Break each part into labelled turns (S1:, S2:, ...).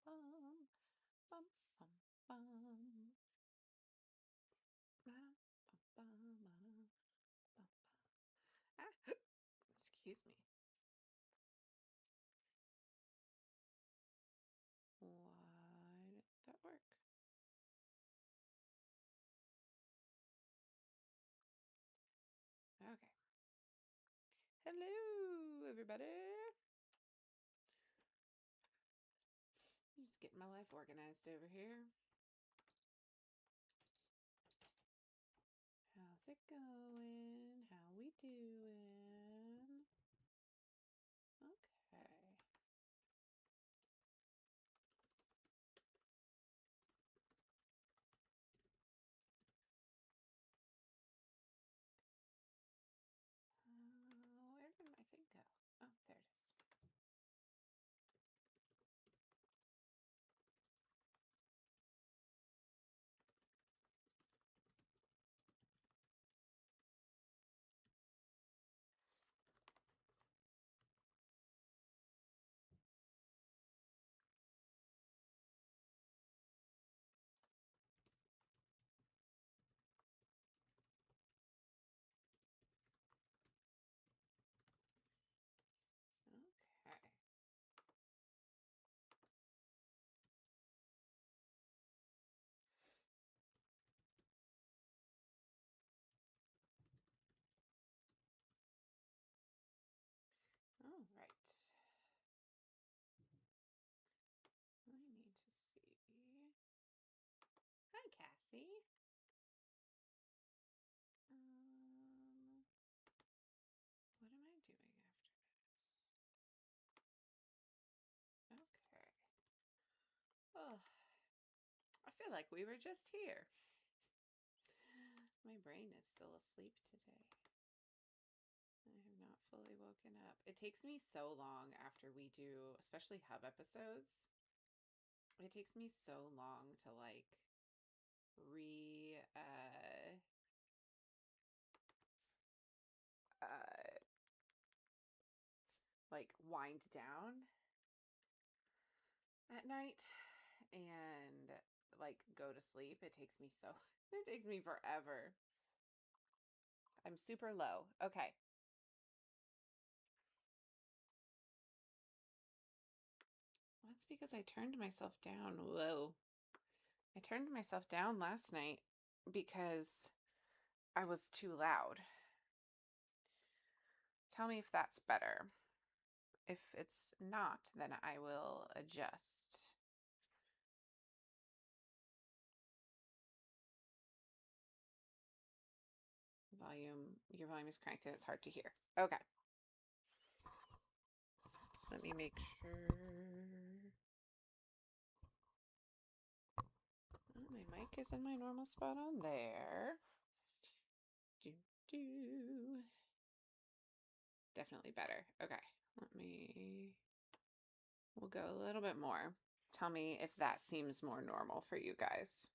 S1: bum, bum, bum, bum. Ba, ba, ba, ba, ba. Ah, excuse me. Why did that work? Okay. Hello, everybody. Just getting my life organized over here. How's it going? How we doing? Okay. Where did my thing go? Oh, there it is. Okay. All right. I need to see. Hi, Cassie. What am I doing after this? Okay. Oh, I feel like we were just here. My brain is still asleep today. I have not fully woken up. It takes me so long after we do, especially hub episodes. It takes me so long to like re like wind down at night and like go to sleep. It takes me so it takes me forever. I'm super low. Okay. That's because I turned myself down. Whoa. I turned myself down last night because I was too loud. Tell me if that's better. If it's not, then I will adjust. Your volume is cranked and it's hard to hear. Okay. Let me make sure. Oh, my mic is in my normal spot on there. Do, do. Definitely better. Okay. We'll go a little bit more. Tell me if that seems more normal for you guys.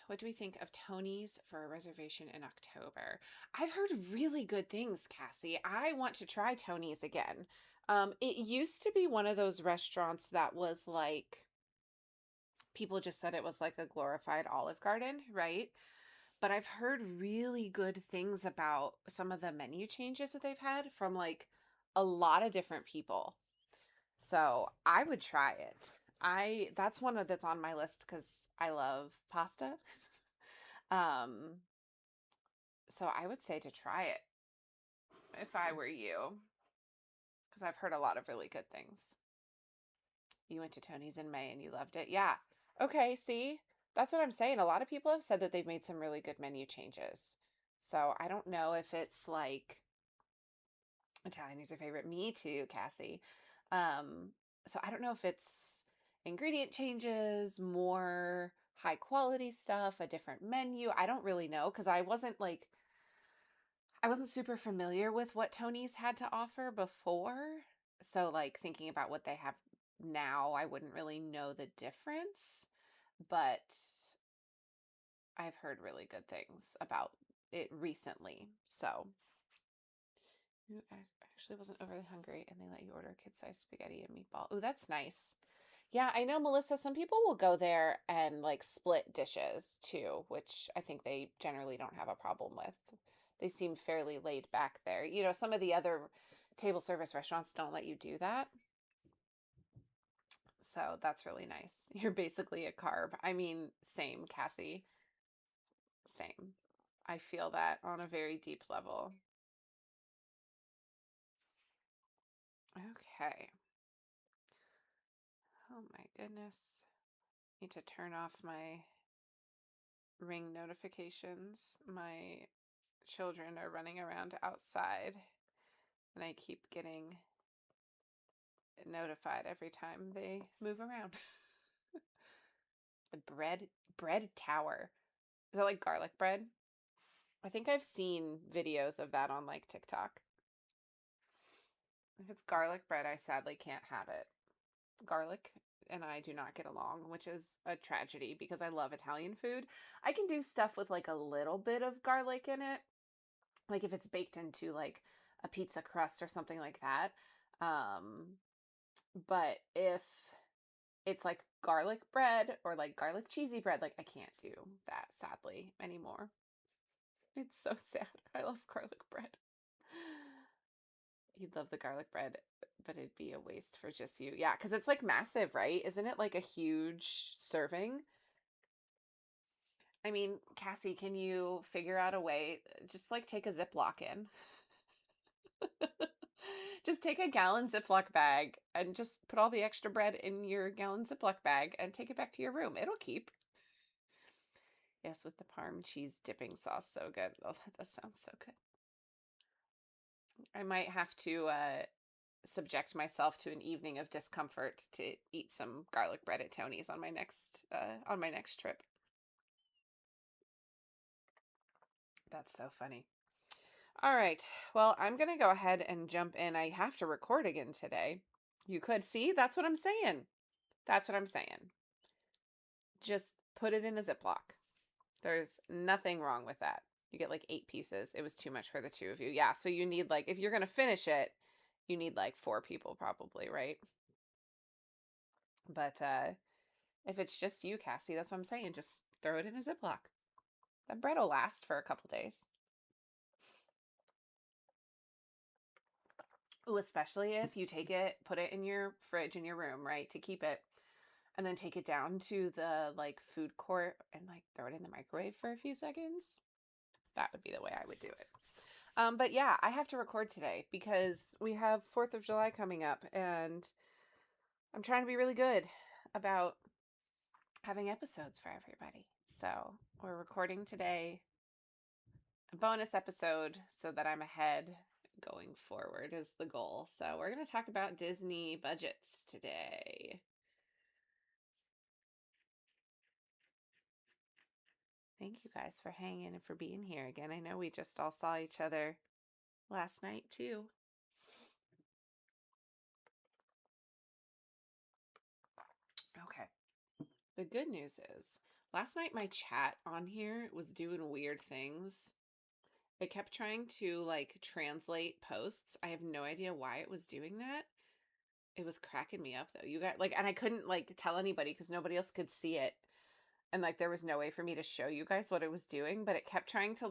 S1: What do we think of Tony's for a reservation in October? I've heard really good things, Cassie. I want to try Tony's again. It used to be one of those restaurants that was like, people just said it was like a glorified Olive Garden, right? But I've heard really good things about some of the menu changes that they've had from like a lot of different people. So I would try it. That's one that's on my list because I love pasta. Um, so I would say to try it if I were you, because I've heard a lot of really good things. You went to Tony's in May and you loved it. Yeah. Okay, see? That's what I'm saying. A lot of people have said that they've made some really good menu changes. So I don't know if it's like Italian is your favorite. Me too, Cassie. Um, so I don't know if it's ingredient changes, more high quality stuff, a different menu. I don't really know because I wasn't super familiar with what Tony's had to offer before. So like thinking about what they have now, I wouldn't really know the difference, but I've heard really good things about it recently. So You actually wasn't overly hungry and they let you order kid-sized spaghetti and meatball. Oh, that's nice. Yeah, I know, Melissa, some people will go there and like split dishes too, which I think they generally don't have a problem with. They seem fairly laid back there. You know, some of the other table service restaurants don't let you do that. So that's really nice. You're basically a carb. I mean, same, Cassie. Same. I feel that on a very deep level. Okay. Oh my goodness. Need to turn off my ring notifications. My children are running around outside and I keep getting notified every time they move around. The bread tower. Is that like garlic bread? I think I've seen videos of that on like TikTok. If it's garlic bread, I sadly can't have it. Garlic and I do not get along, which is a tragedy because I love Italian food. I can do stuff with like a little bit of garlic in it, like if it's baked into like a pizza crust or something like that. Um, but if it's like garlic bread or like garlic cheesy bread, like I can't do that sadly anymore. It's so sad. I love garlic bread. You'd love the garlic bread, but it'd be a waste for just you. Yeah, because it's like massive, right? Isn't it like a huge serving? I mean, Cassie, can you figure out a way? Just like take a Ziploc in. Just take a gallon Ziploc bag and just put all the extra bread in your gallon Ziploc bag and take it back to your room. It'll keep. Yes, with the Parm cheese dipping sauce. So good. Oh, that does sound so good. I might have to subject myself to an evening of discomfort to eat some garlic bread at Tony's on my next trip. That's so funny. All right. Well, I'm going to go ahead and jump in. I have to record again today. You could see, that's what I'm saying. That's what I'm saying. Just put it in a Ziploc. There's nothing wrong with that. You get like 8 pieces. It was too much for the two of you. Yeah, so you need like if you're going to finish it, you need like 4 people probably, right? But if it's just you, Cassie, that's what I'm saying. Just throw it in a Ziploc. That bread will last for a couple days. Ooh, especially if you take it, put it in your fridge in your room, right, to keep it, and then take it down to the like food court and like throw it in the microwave for a few seconds. That would be the way I would do it. But yeah, I have to record today because we have 4th of July coming up and I'm trying to be really good about having episodes for everybody. So we're recording today a bonus episode so that I'm ahead going forward is the goal. So we're going to talk about Disney budgets today. Thank you guys for hanging and for being here again. I know we just all saw each other last night too. Okay. The good news is last night my chat on here was doing weird things. It kept trying to like translate posts. I have no idea why it was doing that. It was cracking me up though. You got like, and I couldn't like tell anybody because nobody else could see it. And like, there was no way for me to show you guys what it was doing, but it kept trying to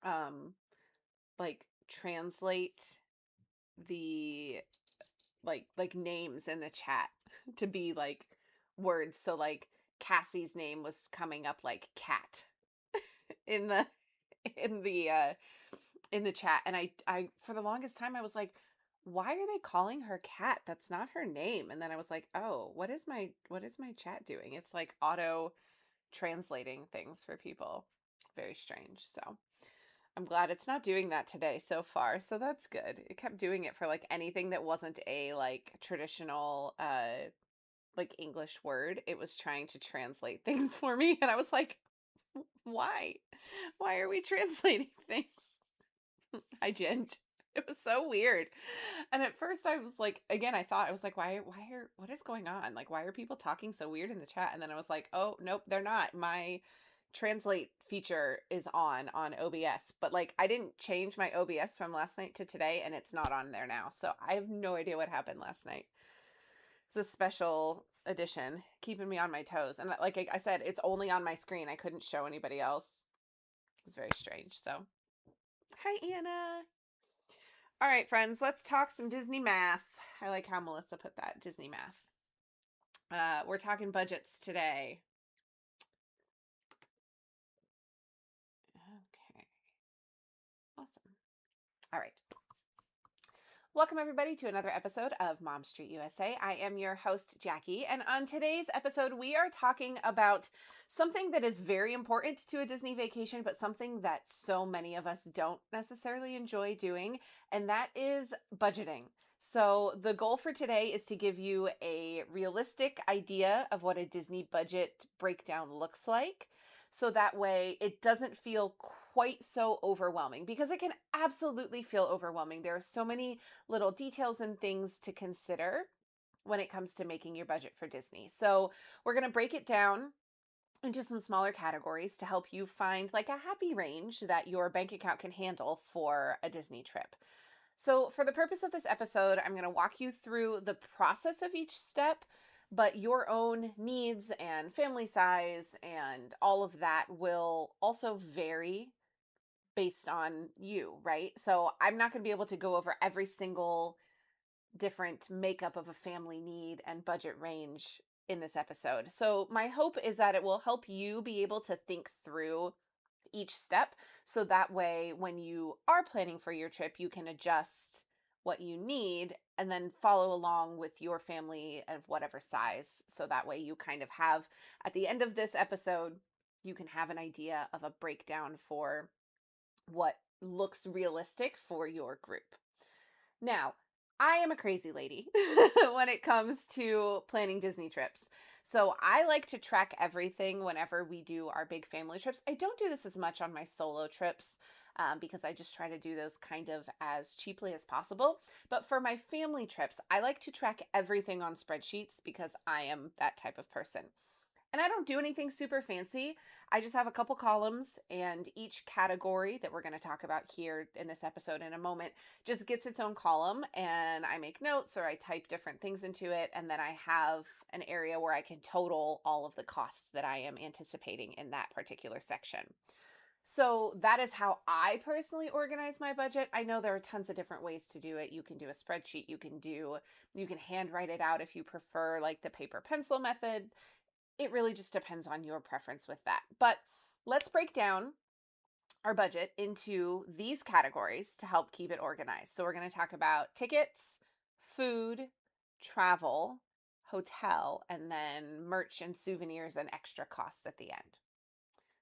S1: um, like translate the like names in the chat to be like words. So like Cassie's name was coming up like cat in the in the uh in the chat, and I for the longest time I was like, why are they calling her cat? That's not her name. And then I was like, oh, what is my chat doing? It's like auto translating things for people. Very strange. So I'm glad it's not doing that today so far. So that's good. It kept doing it for like anything that wasn't a like traditional like English word. It was trying to translate things for me and I was like, why? Why are we translating things? Hi, Ginge. It was so weird. And at first I was like, again, I thought I was like, what is going on? Like, why are people talking so weird in the chat? And then I was like, oh, nope, they're not. My translate feature is on OBS, but like I didn't change my OBS from last night to today and it's not on there now. So I have no idea what happened last night. It's a special edition, keeping me on my toes. And like I said, it's only on my screen. I couldn't show anybody else. It was very strange. So, hi, Anna. All right, friends, let's talk some Disney math. I like how Melissa put that, Disney math. We're talking budgets today. Okay. Awesome. All right. Welcome, everybody, to another episode of Mom Street USA. I am your host, Jackie, and on today's episode, we are talking about something that is very important to a Disney vacation, but something that so many of us don't necessarily enjoy doing, and that is budgeting. So the goal for today is to give you a realistic idea of what a Disney budget breakdown looks like. So that way it doesn't feel quite so overwhelming, because it can absolutely feel overwhelming. There are so many little details and things to consider when it comes to making your budget for Disney. So we're going to break it down into some smaller categories to help you find like a happy range that your bank account can handle for a Disney trip. So for the purpose of this episode, I'm going to walk you through the process of each step, but your own needs and family size and all of that will also vary based on you, right? So I'm not going to be able to go over every single different makeup of a family need and budget range in this episode. So my hope is that it will help you be able to think through each step, so that way when you are planning for your trip, you can adjust what you need and then follow along with your family of whatever size. So that way you kind of have, at the end of this episode, you can have an idea of a breakdown for what looks realistic for your group. Now, I am a crazy lady when it comes to planning Disney trips. So I like to track everything whenever we do our big family trips. I don't do this as much on my solo trips because I just try to do those kind of as cheaply as possible. But for my family trips, I like to track everything on spreadsheets because I am that type of person. And I don't do anything super fancy. I just have a couple columns, and each category that we're going to talk about here in this episode in a moment just gets its own column, and I make notes or I type different things into it, and then I have an area where I can total all of the costs that I am anticipating in that particular section. So that is how I personally organize my budget. I know there are tons of different ways to do it. You can do a spreadsheet, you can handwrite it out if you prefer like the paper pencil method. It really just depends on your preference with that. But let's break down our budget into these categories to help keep it organized. So we're going to talk about tickets, food, travel, hotel, and then merch and souvenirs and extra costs at the end.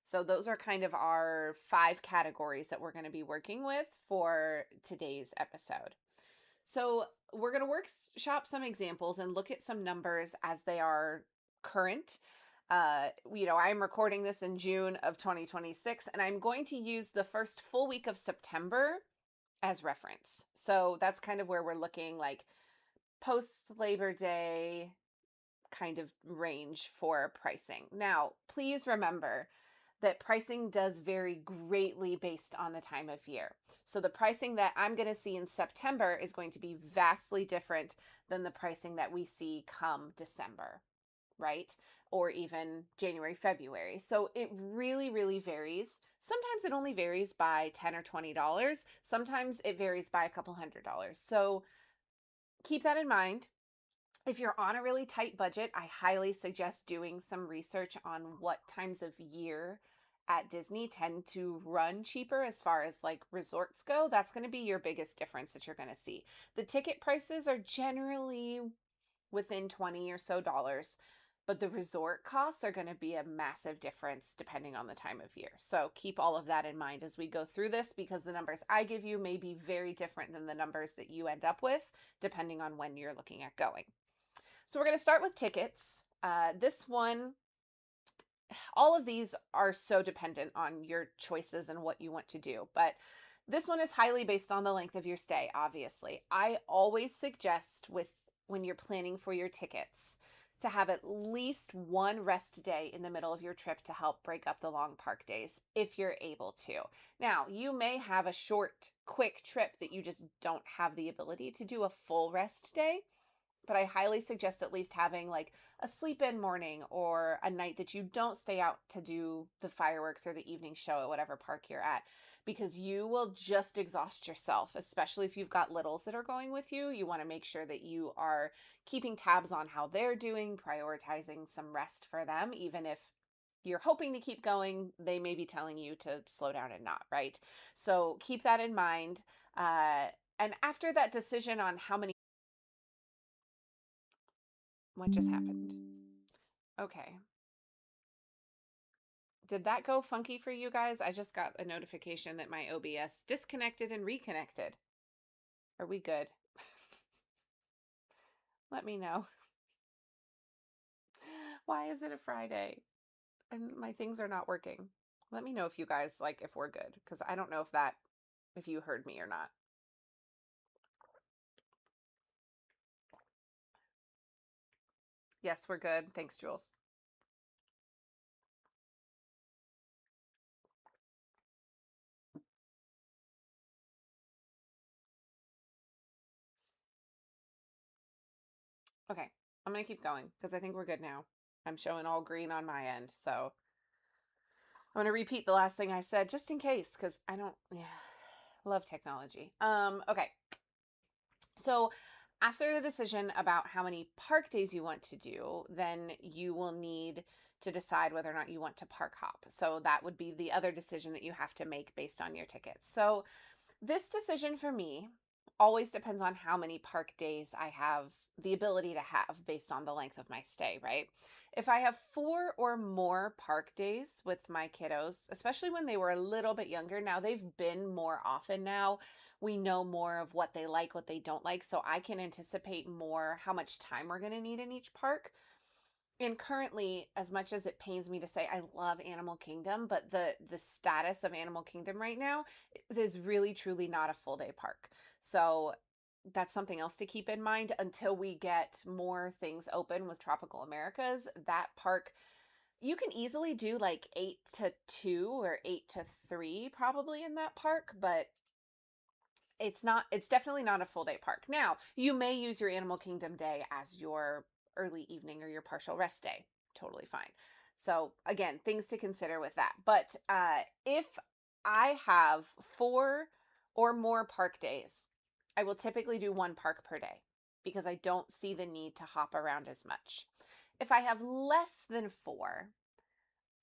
S1: So those are kind of our 5 categories that we're going to be working with for today's episode. So we're going to workshop some examples and look at some numbers as they are current. I'm recording this in June of 2026, and I'm going to use the first full week of September as reference. So that's kind of where we're looking, like post Labor Day kind of range for pricing. Now, please remember that pricing does vary greatly based on the time of year. So the pricing that I'm going to see in September is going to be vastly different than the pricing that we see come December, right? Or even January, February. So it really, really varies. Sometimes it only varies by $10 or $20. Sometimes it varies by a couple $100. So keep that in mind. If you're on a really tight budget, I highly suggest doing some research on what times of year at Disney tend to run cheaper as far as like resorts go. That's going to be your biggest difference that you're going to see. The ticket prices are generally within 20 or so dollars, but the resort costs are going to be a massive difference depending on the time of year. So keep all of that in mind as we go through this, because the numbers I give you may be very different than the numbers that you end up with depending on when you're looking at going. So we're going to start with tickets. This one, all of these are so dependent on your choices and what you want to do, but this one is highly based on the length of your stay, obviously. I always suggest when you're planning for your tickets to have at least one rest day in the middle of your trip to help break up the long park days if you're able to. Now, you may have a short, quick trip that you just don't have the ability to do a full rest day, but I highly suggest at least having like a sleep in morning or a night that you don't stay out to do the fireworks or the evening show at whatever park you're at, because you will just exhaust yourself, especially if you've got littles that are going with you. You want to make sure that you are keeping tabs on how they're doing, prioritizing some rest for them, even if you're hoping to keep going, they may be telling you to slow down and not, right? So keep that in mind. And after that decision on how many, what just happened? Okay. Did that go funky for you guys? I just got a notification that my OBS disconnected and reconnected. Are we good? Let me know. Why is it a Friday and my things are not working? Let me know if you guys like if we're good, because I don't know if you heard me or not. Yes, we're good. Thanks, Jules. Okay, I'm gonna keep going because I think we're good now. I'm showing all green on my end, so I'm gonna repeat the last thing I said just in case, because I don't, yeah, love technology. Okay. So after the decision about how many park days you want to do, then you will need to decide whether or not you want to park hop. So that would be the other decision that you have to make based on your tickets. So this decision for me always depends on how many park days I have the ability to have based on the length of my stay, right? If I have 4 or more park days with my kiddos, especially when they were a little bit younger, now they've been more often now. We know more of what they like, what they don't like, so I can anticipate more how much time we're going to need in each park. And currently, as much as it pains me to say, I love Animal Kingdom, but the status of Animal Kingdom right now is really truly not a full day park. So that's something else to keep in mind until we get more things open with Tropical Americas. That park, you can easily do like 8 to 2 or 8 to 3 probably in that park, but it's definitely not a full day park. Now, you may use your Animal Kingdom day as your early evening or your partial rest day. Totally fine. So again, things to consider with that. But if I have 4 or more park days, I will typically do 1 park per day because I don't see the need to hop around as much. If I have less than 4,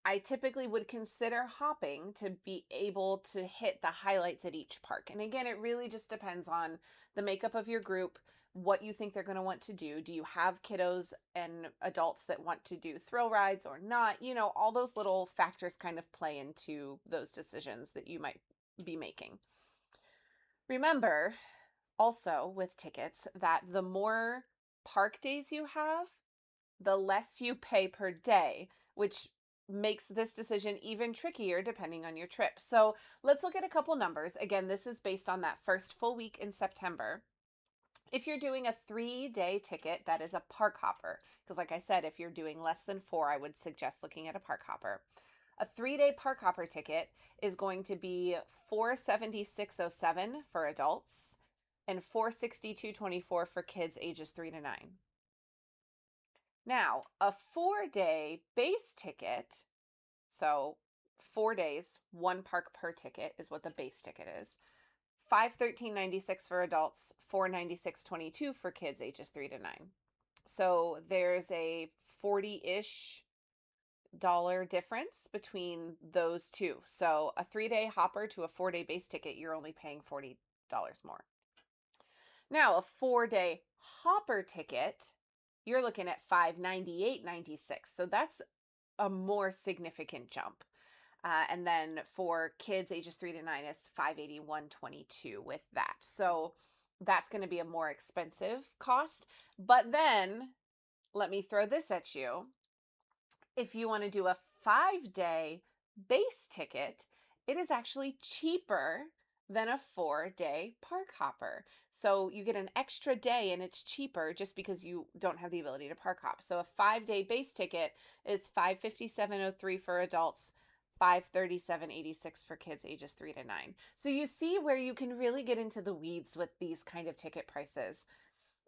S1: I typically would consider hopping to be able to hit the highlights at each park. And again, it really just depends on the makeup of your group, what you think they're going to want to do. Do you have kiddos and adults that want to do thrill rides or not? You know, all those little factors kind of play into those decisions that you might be making. Remember also with tickets that the more park days you have, the less you pay per day, which makes this decision even trickier depending on your trip. So let's look at a couple numbers. Again, this is based on that first full week in September. If you're doing a 3-day ticket, that is a park hopper. Because like I said, if you're doing less than 4, I would suggest looking at a park hopper. A 3-day park hopper ticket is going to be $476.07 for adults and $462.24 for kids ages 3 to 9. Now, a 4-day base ticket, so 4 days, 1 park per ticket is what the base ticket is. $513.96 for adults, $496.22 for kids ages 3 to 9. So there's a 40-ish dollar difference between those two. So a 3-day hopper to a 4-day base ticket, you're only paying $40 more. Now, a 4-day hopper ticket, you're looking at $598.96. So that's a more significant jump. And then for kids ages 3 to 9 is $581.22 with that. So that's going to be a more expensive cost. But then let me throw this at you. If you want to do a 5-day base ticket, it is actually cheaper than a 4-day park hopper. So you get an extra day and it's cheaper just because you don't have the ability to park hop. So a 5-day base ticket is $557.03 for adults, $537.86 for kids ages 3 to 9. So you see where you can really get into the weeds with these kind of ticket prices.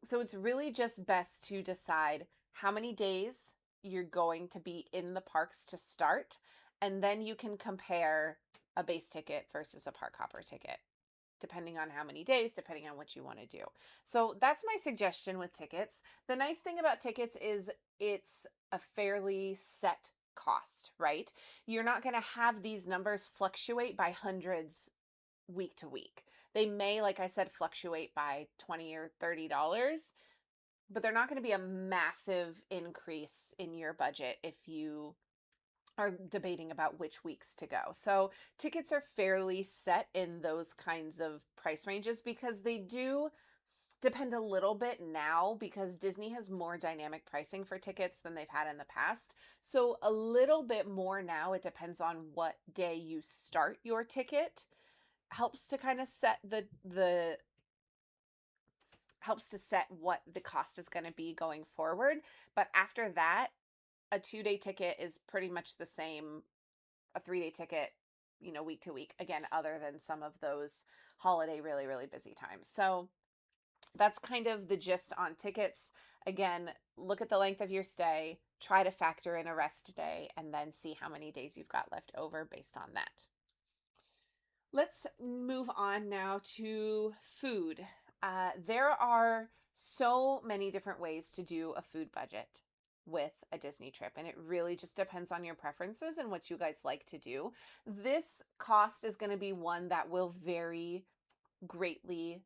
S1: So it's really just best to decide how many days you're going to be in the parks to start, and then you can compare a base ticket versus a park hopper ticket, depending on how many days, depending on what you want to do. So that's my suggestion with tickets. The nice thing about tickets is it's a fairly set cost, right? You're not going to have these numbers fluctuate by hundreds week to week. They may, like I said, fluctuate by $20 or $30, but they're not going to be a massive increase in your budget if you are debating about which weeks to go. So tickets are fairly set in those kinds of price ranges because they do depend a little bit now because Disney has more dynamic pricing for tickets than they've had in the past. So a little bit more now. It depends on what day you start your ticket. Helps to kind of set the helps to set what the cost is going to be going forward. But after that, a 2-day ticket is pretty much the same a 3-day ticket, week to week, again, other than some of those holiday really really busy times. So that's kind of the gist on tickets. Again, look at the length of your stay, try to factor in a rest day, and then see how many days you've got left over based on that. Let's move on now to food. There are so many different ways to do a food budget with a Disney trip, and it really just depends on your preferences and what you guys like to do. This cost is going to be one that will vary greatly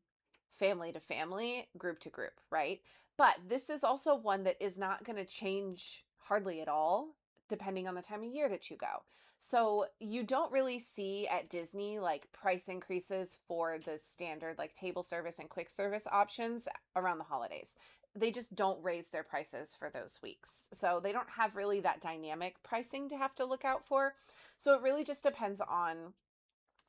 S1: family to family, group to group, right? But this is also one that is not going to change hardly at all depending on the time of year that you go. So you don't really see at Disney like price increases for the standard like table service and quick service options around the holidays. They just don't raise their prices for those weeks. So they don't have really that dynamic pricing to have to look out for. So it really just depends on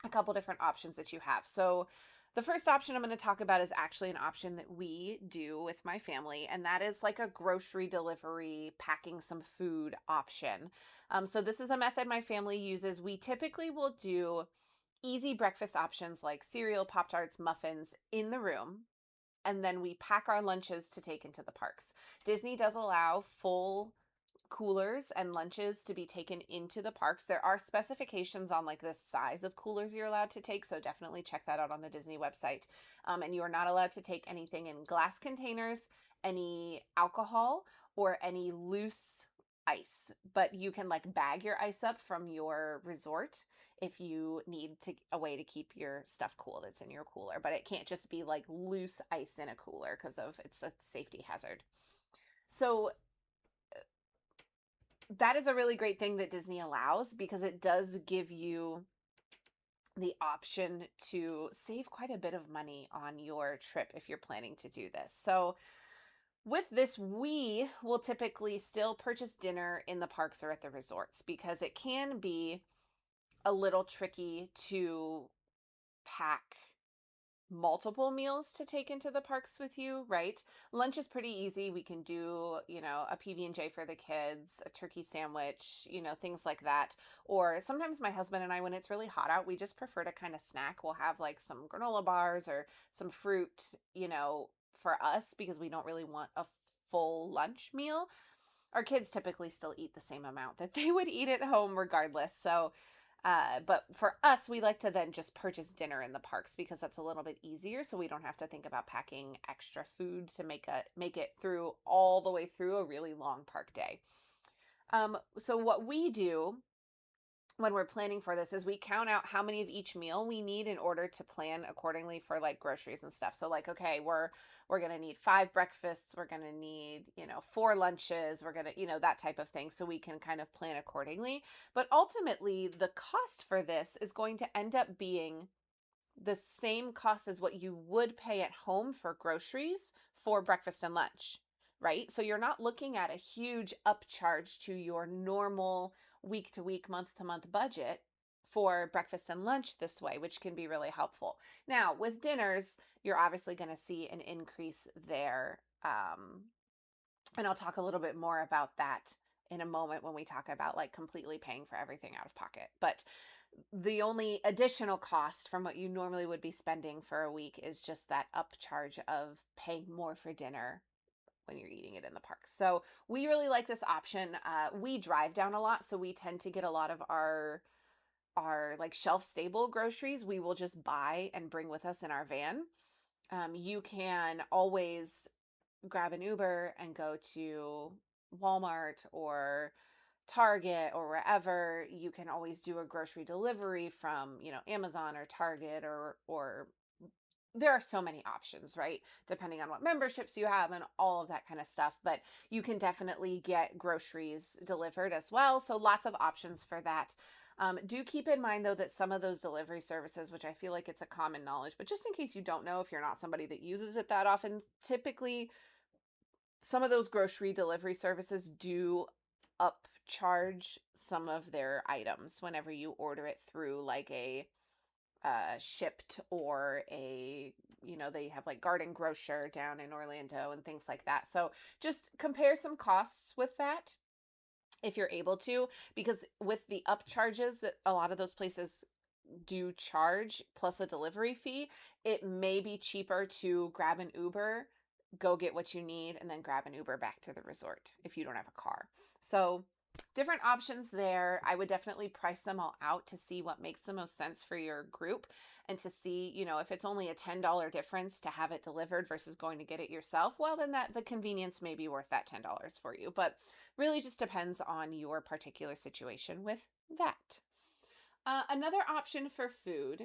S1: a couple different options that you have. So the first option I'm going to talk about is actually an option that we do with my family, and that is like a grocery delivery, packing some food option. So this is a method my family uses. We typically will do easy breakfast options like cereal, Pop-Tarts, muffins in the room, and then we pack our lunches to take into the parks. Disney does allow full coolers and lunches to be taken into the parks. There are specifications on like the size of coolers you're allowed to take, so definitely check that out on the Disney website. And you are not allowed to take anything in glass containers, any alcohol, or any loose ice. But you can like bag your ice up from your resort if you need to a way to keep your stuff cool that's in your cooler. But it can't just be like loose ice in a cooler because of it's a safety hazard. So that is a really great thing that Disney allows because it does give you the option to save quite a bit of money on your trip if you're planning to do this. So with this, we will typically still purchase dinner in the parks or at the resorts because it can be a little tricky to pack multiple meals to take into the parks with you, right? Lunch is pretty easy. We can do, a PB&J for the kids, a turkey sandwich, things like that. Or sometimes my husband and I, when it's really hot out, we just prefer to kind of snack. We'll have like some granola bars or some fruit, for us because we don't really want a full lunch meal. Our kids typically still eat the same amount that they would eat at home regardless. So but for us, we like to then just purchase dinner in the parks because that's a little bit easier. So we don't have to think about packing extra food to make it through all the way through a really long park day. So what we do when we're planning for this is we count out how many of each meal we need in order to plan accordingly for like groceries and stuff. So like, okay, we're going to need 5 breakfasts, we're going to need, 4 lunches, we're going to, that type of thing. So we can kind of plan accordingly. But ultimately, the cost for this is going to end up being the same cost as what you would pay at home for groceries for breakfast and lunch, right? So you're not looking at a huge upcharge to your normal week to week, month to month budget for breakfast and lunch this way, which can be really helpful. Now, with dinners, you're obviously going to see an increase there. And I'll talk a little bit more about that in a moment when we talk about like completely paying for everything out of pocket. But the only additional cost from what you normally would be spending for a week is just that upcharge of paying more for dinner when you're eating it in the park. So we really like this option. We drive down a lot, so we tend to get a lot of our like shelf stable groceries. We will just buy and bring with us in our van. You can always grab an Uber and go to Walmart or Target or wherever. You can always do a grocery delivery from, Amazon or Target or there are so many options, right? Depending on what memberships you have and all of that kind of stuff. But you can definitely get groceries delivered as well. So lots of options for that. Do keep in mind, though, that some of those delivery services, which I feel like it's a common knowledge, but just in case you don't know, if you're not somebody that uses it that often, typically some of those grocery delivery services do upcharge some of their items whenever you order it through like a shipped or they have like Garden Grocer down in Orlando and things like that. So just compare some costs with that if you're able to, because with the upcharges that a lot of those places do charge plus a delivery fee, it may be cheaper to grab an Uber, go get what you need, and then grab an Uber back to the resort if you don't have a car. So different options there. I would definitely price them all out to see what makes the most sense for your group and to see, if it's only a $10 difference to have it delivered versus going to get it yourself, well, then the convenience may be worth that $10 for you. But really just depends on your particular situation with that. Another option for food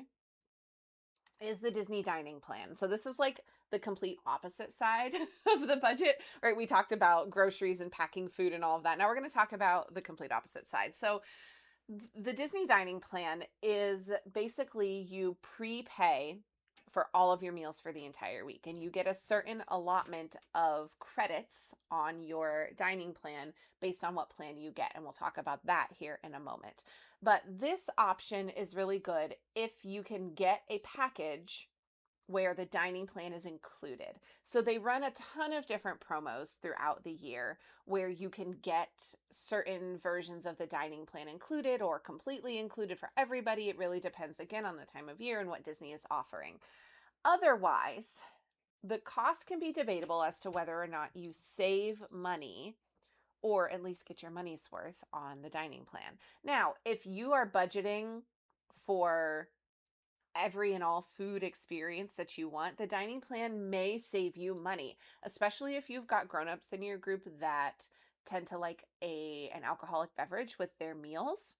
S1: is the Disney dining plan. So this is like the complete opposite side of the budget, right? We talked about groceries and packing food and all of that. Now we're going to talk about the complete opposite side. So the Disney dining plan is basically you prepay for all of your meals for the entire week, and you get a certain allotment of credits on your dining plan based on what plan you get. And we'll talk about that here in a moment. But this option is really good if you can get a package where the dining plan is included. So they run a ton of different promos throughout the year where you can get certain versions of the dining plan included or completely included for everybody. It really depends, again, on the time of year and what Disney is offering. Otherwise, the cost can be debatable as to whether or not you save money or at least get your money's worth on the dining plan. Now, if you are budgeting for every and all food experience that you want, the dining plan may save you money, especially if you've got grown-ups in your group that tend to like an alcoholic beverage with their meals.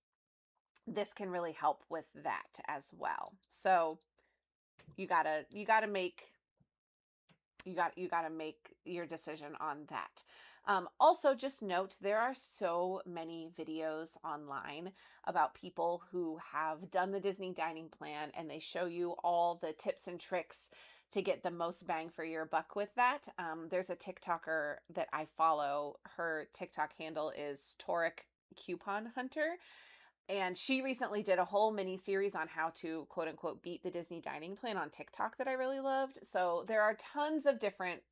S1: This can really help with that as well. So you gotta make your decision on that. Also, just note there are so many videos online about people who have done the Disney dining plan, and they show you all the tips and tricks to get the most bang for your buck with that. There's a TikToker that I follow. Her TikTok handle is Toric Coupon Hunter. And she recently did a whole mini series on how to quote unquote beat the Disney dining plan on TikTok that I really loved. So there are tons of different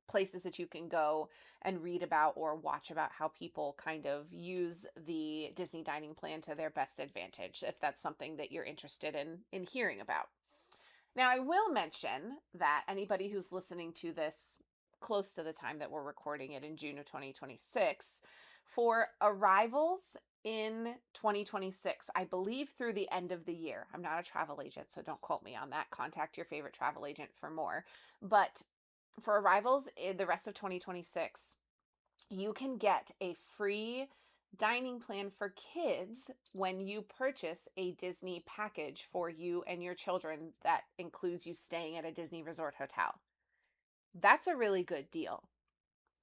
S1: places that you can go and read about or watch about how people kind of use the Disney dining plan to their best advantage, if that's something that you're interested in hearing about. Now, I will mention that anybody who's listening to this close to the time that we're recording it in June of 2026, for arrivals in 2026, I believe through the end of the year. I'm not a travel agent, so don't quote me on that. Contact your favorite travel agent for more. But for arrivals in the rest of 2026, you can get a free dining plan for kids when you purchase a Disney package for you and your children that includes you staying at a Disney resort hotel. That's a really good deal.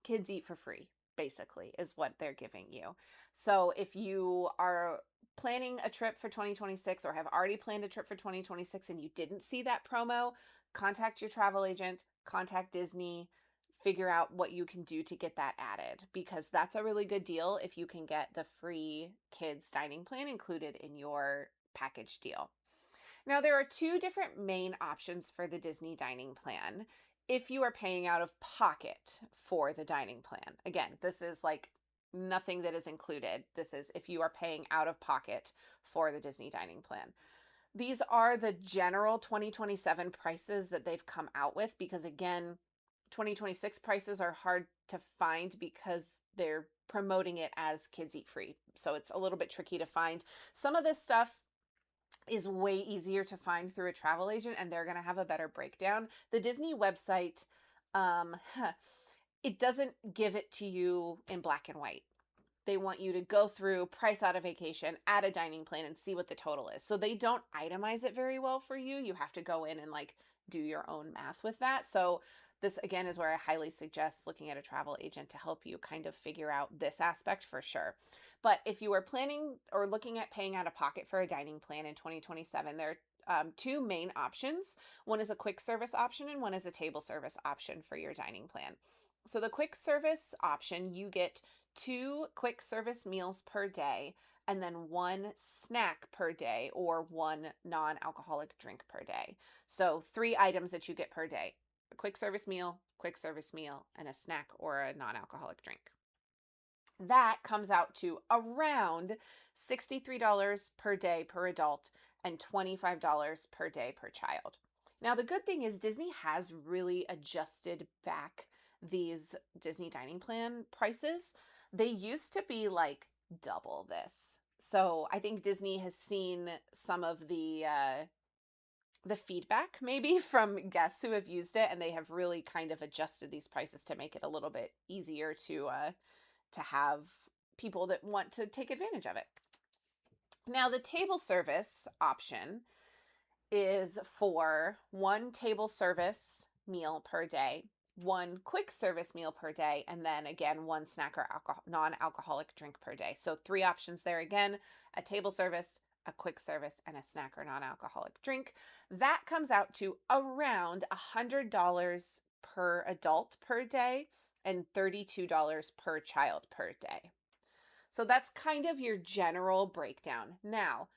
S1: Kids eat for free, basically, is what they're giving you. So if you are planning a trip for 2026 or have already planned a trip for 2026 and you didn't see that promo, contact your travel agent, contact Disney, figure out what you can do to get that added, because that's a really good deal if you can get the free kids dining plan included in your package deal. Now, there are two different main options for the Disney dining plan if you are paying out of pocket for the dining plan. Again, this is like nothing that is included. This is if you are paying out of pocket for the Disney dining plan. These are the general 2027 prices that they've come out with because, again, 2026 prices are hard to find because they're promoting it as kids eat free. So it's a little bit tricky to find. Some of this stuff is way easier to find through a travel agent, and they're going to have a better breakdown. The Disney website, um, it doesn't give it to you in black and white. They want you to go through, price out a vacation, add a dining plan, and see what the total is. So they don't itemize it very well for you. You have to go in and like do your own math with that. So this again is where I highly suggest looking at a travel agent to help you kind of figure out this aspect for sure. But if you are planning or looking at paying out of pocket for a dining plan in 2027, there are two main options. One is a quick service option and one is a table service option for your dining plan. So the quick service option, you get 2 quick service meals per day and then 1 snack per day or 1 non-alcoholic drink per day. So 3 items that you get per day: a quick service meal, and a snack or a non-alcoholic drink. That comes out to around $63 per day per adult and $25 per day per child. Now, the good thing is Disney has really adjusted back these Disney dining plan prices. They used to be like double this. So I think Disney has seen some of the feedback maybe from guests who have used it, and they have really kind of adjusted these prices to make it a little bit easier to have people that want to take advantage of it. Now, the table service option is for 1 table service meal per day, 1 quick service meal per day, and then again 1 snack or non-alcoholic drink per day. So 3 options there again: a table service, a quick service, and a snack or non-alcoholic drink. That comes out to around $100 per adult per day and $32 per child per day. So that's kind of your general breakdown. Now,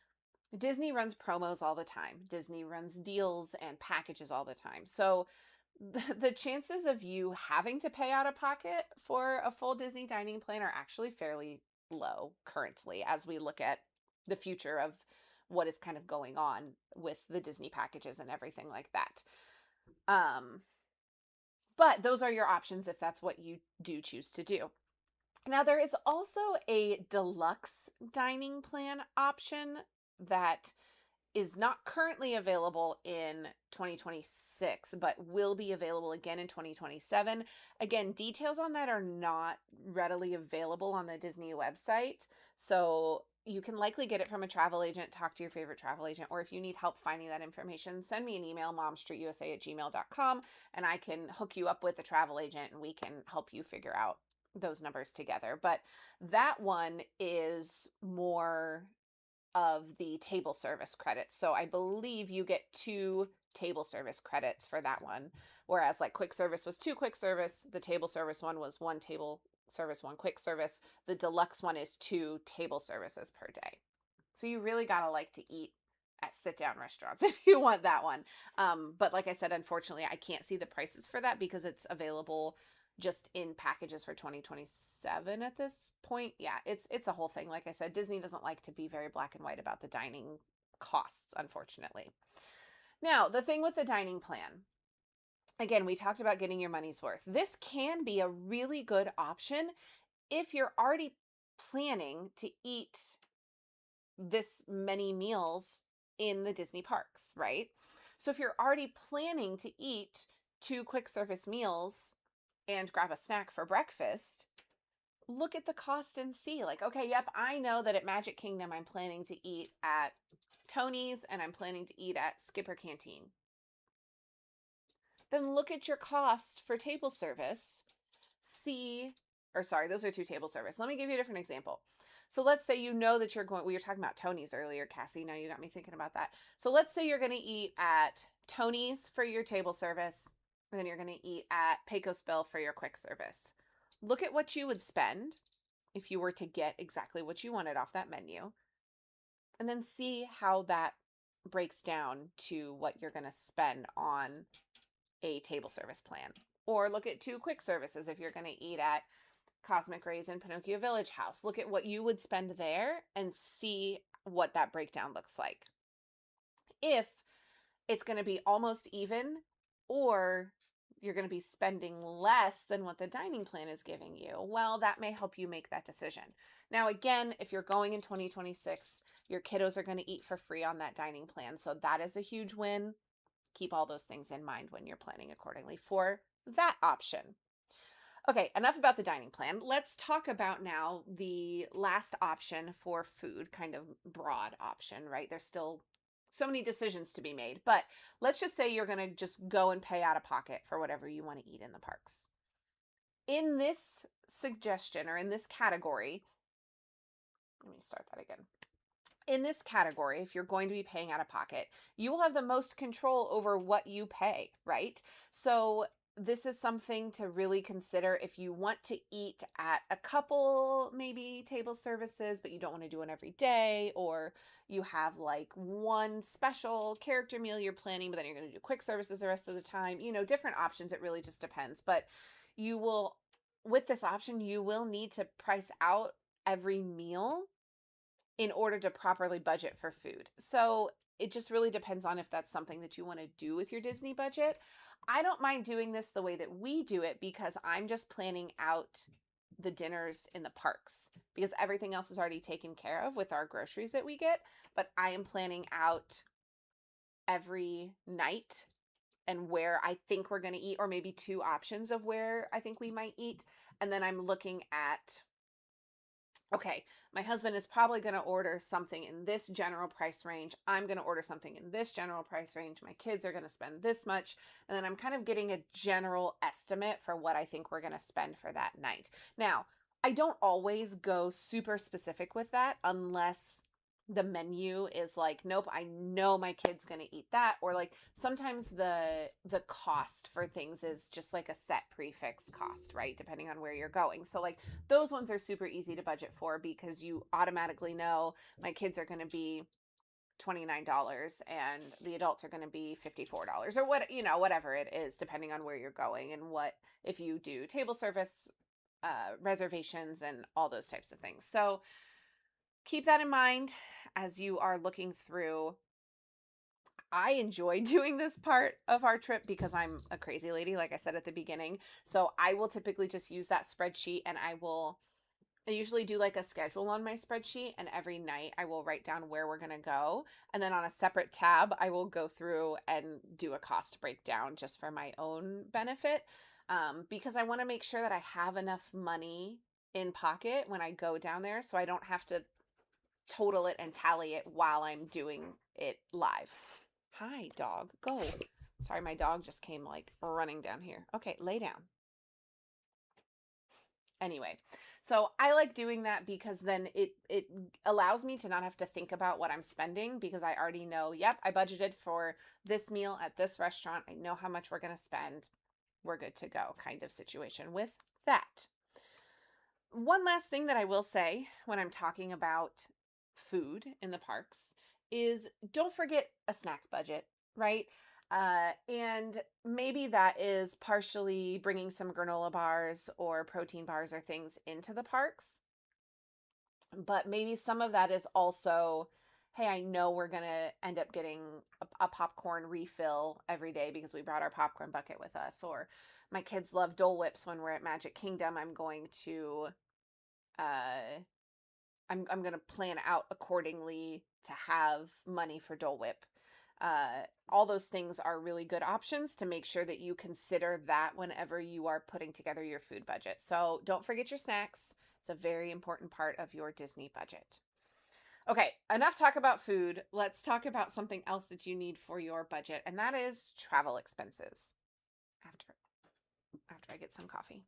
S1: Disney runs promos all the time. Disney runs deals and packages all the time. So the chances of you having to pay out of pocket for a full Disney dining plan are actually fairly low currently as we look at the future of what is kind of going on with the Disney packages and everything like that. But those are your options if that's what you do choose to do. Now, there is also a deluxe dining plan option that is not currently available in 2026, but will be available again in 2027. Again, details on that are not readily available on the Disney website. So you can likely get it from a travel agent, talk to your favorite travel agent, or if you need help finding that information, send me an email, momstreetusa@gmail.com, and I can hook you up with a travel agent and we can help you figure out those numbers together. But that one is more of the table service credits. So I believe you get 2 table service credits for that one. Whereas like quick service was 2 quick service, the table service one was 1 table service, 1 quick service. The deluxe one is 2 table services per day. So you really got to like to eat at sit down restaurants if you want that one. But like I said, unfortunately, I can't see the prices for that because it's available just in packages for 2027 at this point. Yeah, it's a whole thing. Like I said, Disney doesn't like to be very black and white about the dining costs, unfortunately. Now, the thing with the dining plan, again, we talked about getting your money's worth. This can be a really good option if you're already planning to eat this many meals in the Disney parks, right? So if you're already planning to eat 2 quick service meals and grab a snack for breakfast, look at the cost and see like, okay, yep, I know that at Magic Kingdom, I'm planning to eat at Tony's and I'm planning to eat at Skipper Canteen. Then look at your cost for table service. Those are 2 table service. Let me give you a different example. So let's say you know that we were talking about Tony's earlier, Cassie. Now you got me thinking about that. So let's say you're going to eat at Tony's for your table service, and then you're going to eat at Pecos Bill for your quick service. Look at what you would spend if you were to get exactly what you wanted off that menu and then see how that breaks down to what you're going to spend on a table service plan. Or look at two quick services if you're going to eat at Cosmic Rays and Pinocchio Village House. Look at what you would spend there and see what that breakdown looks like. If it's going to be almost even, or you're going to be spending less than what the dining plan is giving you, well, that may help you make that decision. Now, again, if you're going in 2026, your kiddos are going to eat for free on that dining plan. So that is a huge win. Keep all those things in mind when you're planning accordingly for that option. Okay, enough about the dining plan. Let's talk about now the last option for food, kind of broad option, right? There's still so many decisions to be made, but let's just say you're going to just go and pay out of pocket for whatever you want to eat in the parks. In this suggestion or in this category, let me start that again. In this category, if you're going to be paying out of pocket, you will have the most control over what you pay, right? So this is something to really consider if you want to eat at a couple, maybe table services, but you don't want to do it every day, or you have like one special character meal you're planning, but then you're going to do quick services the rest of the time. Different options. It really just depends. But you will, with this option, you will need to price out every meal in order to properly budget for food. So it just really depends on if that's something that you want to do with your Disney budget. I don't mind doing this the way that we do it because I'm just planning out the dinners in the parks because everything else is already taken care of with our groceries that we get. But I am planning out every night and where I think we're going to eat, or maybe two options of where I think we might eat. And then I'm looking at, okay, my husband is probably going to order something in this general price range. I'm going to order something in this general price range. My kids are going to spend this much. And then I'm kind of getting a general estimate for what I think we're going to spend for that night. Now, I don't always go super specific with that unless the menu is like, nope, I know my kid's going to eat that. Or like sometimes the cost for things is just like a set prefix cost, right? Depending on where you're going. So like those ones are super easy to budget for because you automatically know my kids are going to be $29 and the adults are going to be $54 or whatever it is, depending on where you're going and what, if you do table service reservations and all those types of things. So keep that in mind as you are looking through. I enjoy doing this part of our trip because I'm a crazy lady, like I said at the beginning. So I will typically just use that spreadsheet and I usually do like a schedule on my spreadsheet, and every night I will write down where we're going to go. And then on a separate tab, I will go through and do a cost breakdown just for my own benefit, because I want to make sure that I have enough money in pocket when I go down there so I don't have to total it and tally it while I'm doing it live. Hi, dog. Go. Sorry, my dog just came like running down here. Okay, lay down. Anyway, so I like doing that because then it allows me to not have to think about what I'm spending because I already know, yep, I budgeted for this meal at this restaurant. I know how much we're going to spend. We're good to go kind of situation with that. One last thing that I will say when I'm talking about food in the parks is don't forget a snack budget, right? And maybe that is partially bringing some granola bars or protein bars or things into the parks. But maybe some of that is also, hey, I know we're going to end up getting a popcorn refill every day because we brought our popcorn bucket with us. Or my kids love Dole Whips when we're at Magic Kingdom. I'm going to uh, I'm going to plan out accordingly to have money for Dole Whip. All those things are really good options to make sure that you consider that whenever you are putting together your food budget. So don't forget your snacks. It's a very important part of your Disney budget. Okay, enough talk about food. Let's talk about something else that you need for your budget, and that is travel expenses. After I get some coffee.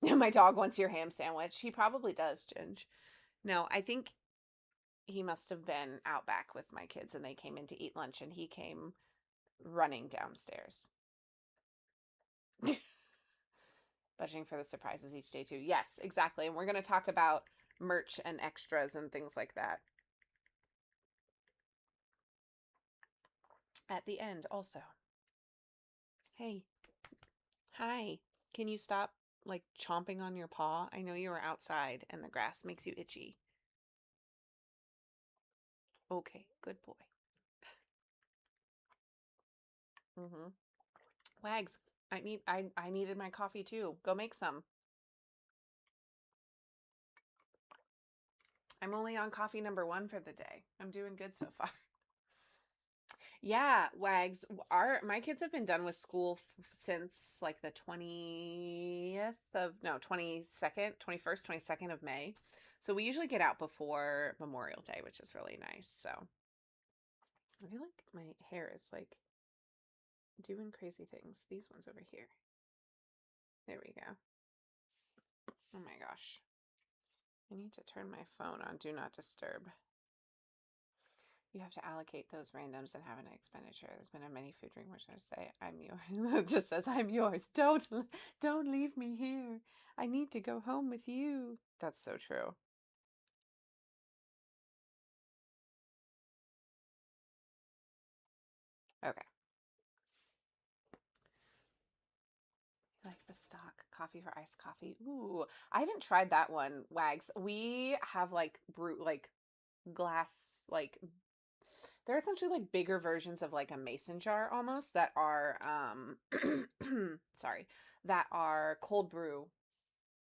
S1: My dog wants your ham sandwich. He probably does, Ginge. No, I think he must have been out back with my kids and they came in to eat lunch and he came running downstairs. Budgeting for the surprises each day too. Yes, exactly. And we're going to talk about merch and extras and things like that at the end also. Hey, hi. Can you stop like chomping on your paw? I know you were outside and the grass makes you itchy. Okay, good boy. Mm-hmm. Wags, I needed my coffee too. Go make some. I'm only on coffee number 1 for the day. I'm doing good so far. Yeah, Wags. Our my kids have been done with school since like the 20th of no, 22nd, 21st, 22nd of May. So we usually get out before Memorial Day, which is really nice. So I feel like my hair is like doing crazy things. These ones over here. There we go. Oh my gosh. I need to turn my phone on Do Not Disturb. You have to allocate those randoms and have an expenditure. There's been a many food drink which I say I'm yours. It just says I'm yours. Don't leave me here. I need to go home with you. That's so true. Okay. Like the stock coffee for iced coffee. Ooh, I haven't tried that one, Wags. We have like glass like they're essentially like bigger versions of like a mason jar almost that are sorry, that are cold brew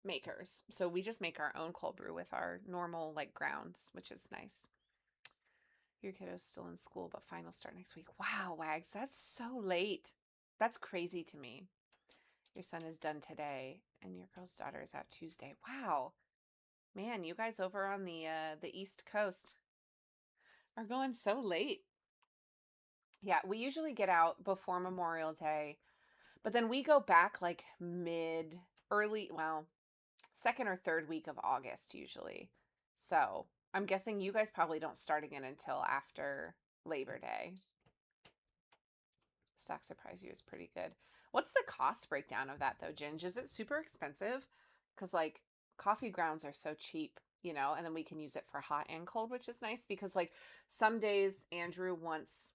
S1: makers. So we just make our own cold brew with our normal like grounds, which is nice. Your kiddo's still in school, but finals start next week. Wow, Wags, that's so late. That's crazy to me. Your son is done today, and your girl's daughter is out Tuesday. Wow, man, you guys over on the East Coast are going so late. Yeah, we usually get out before Memorial Day, but then we go back like early, well, second or third week of August usually. So I'm guessing you guys probably don't start again until after Labor Day. Stock surprise you is pretty good. What's the cost breakdown of that though, Ginge? Is it super expensive? Because like coffee grounds are so cheap, and then we can use it for hot and cold, which is nice because like some days Andrew wants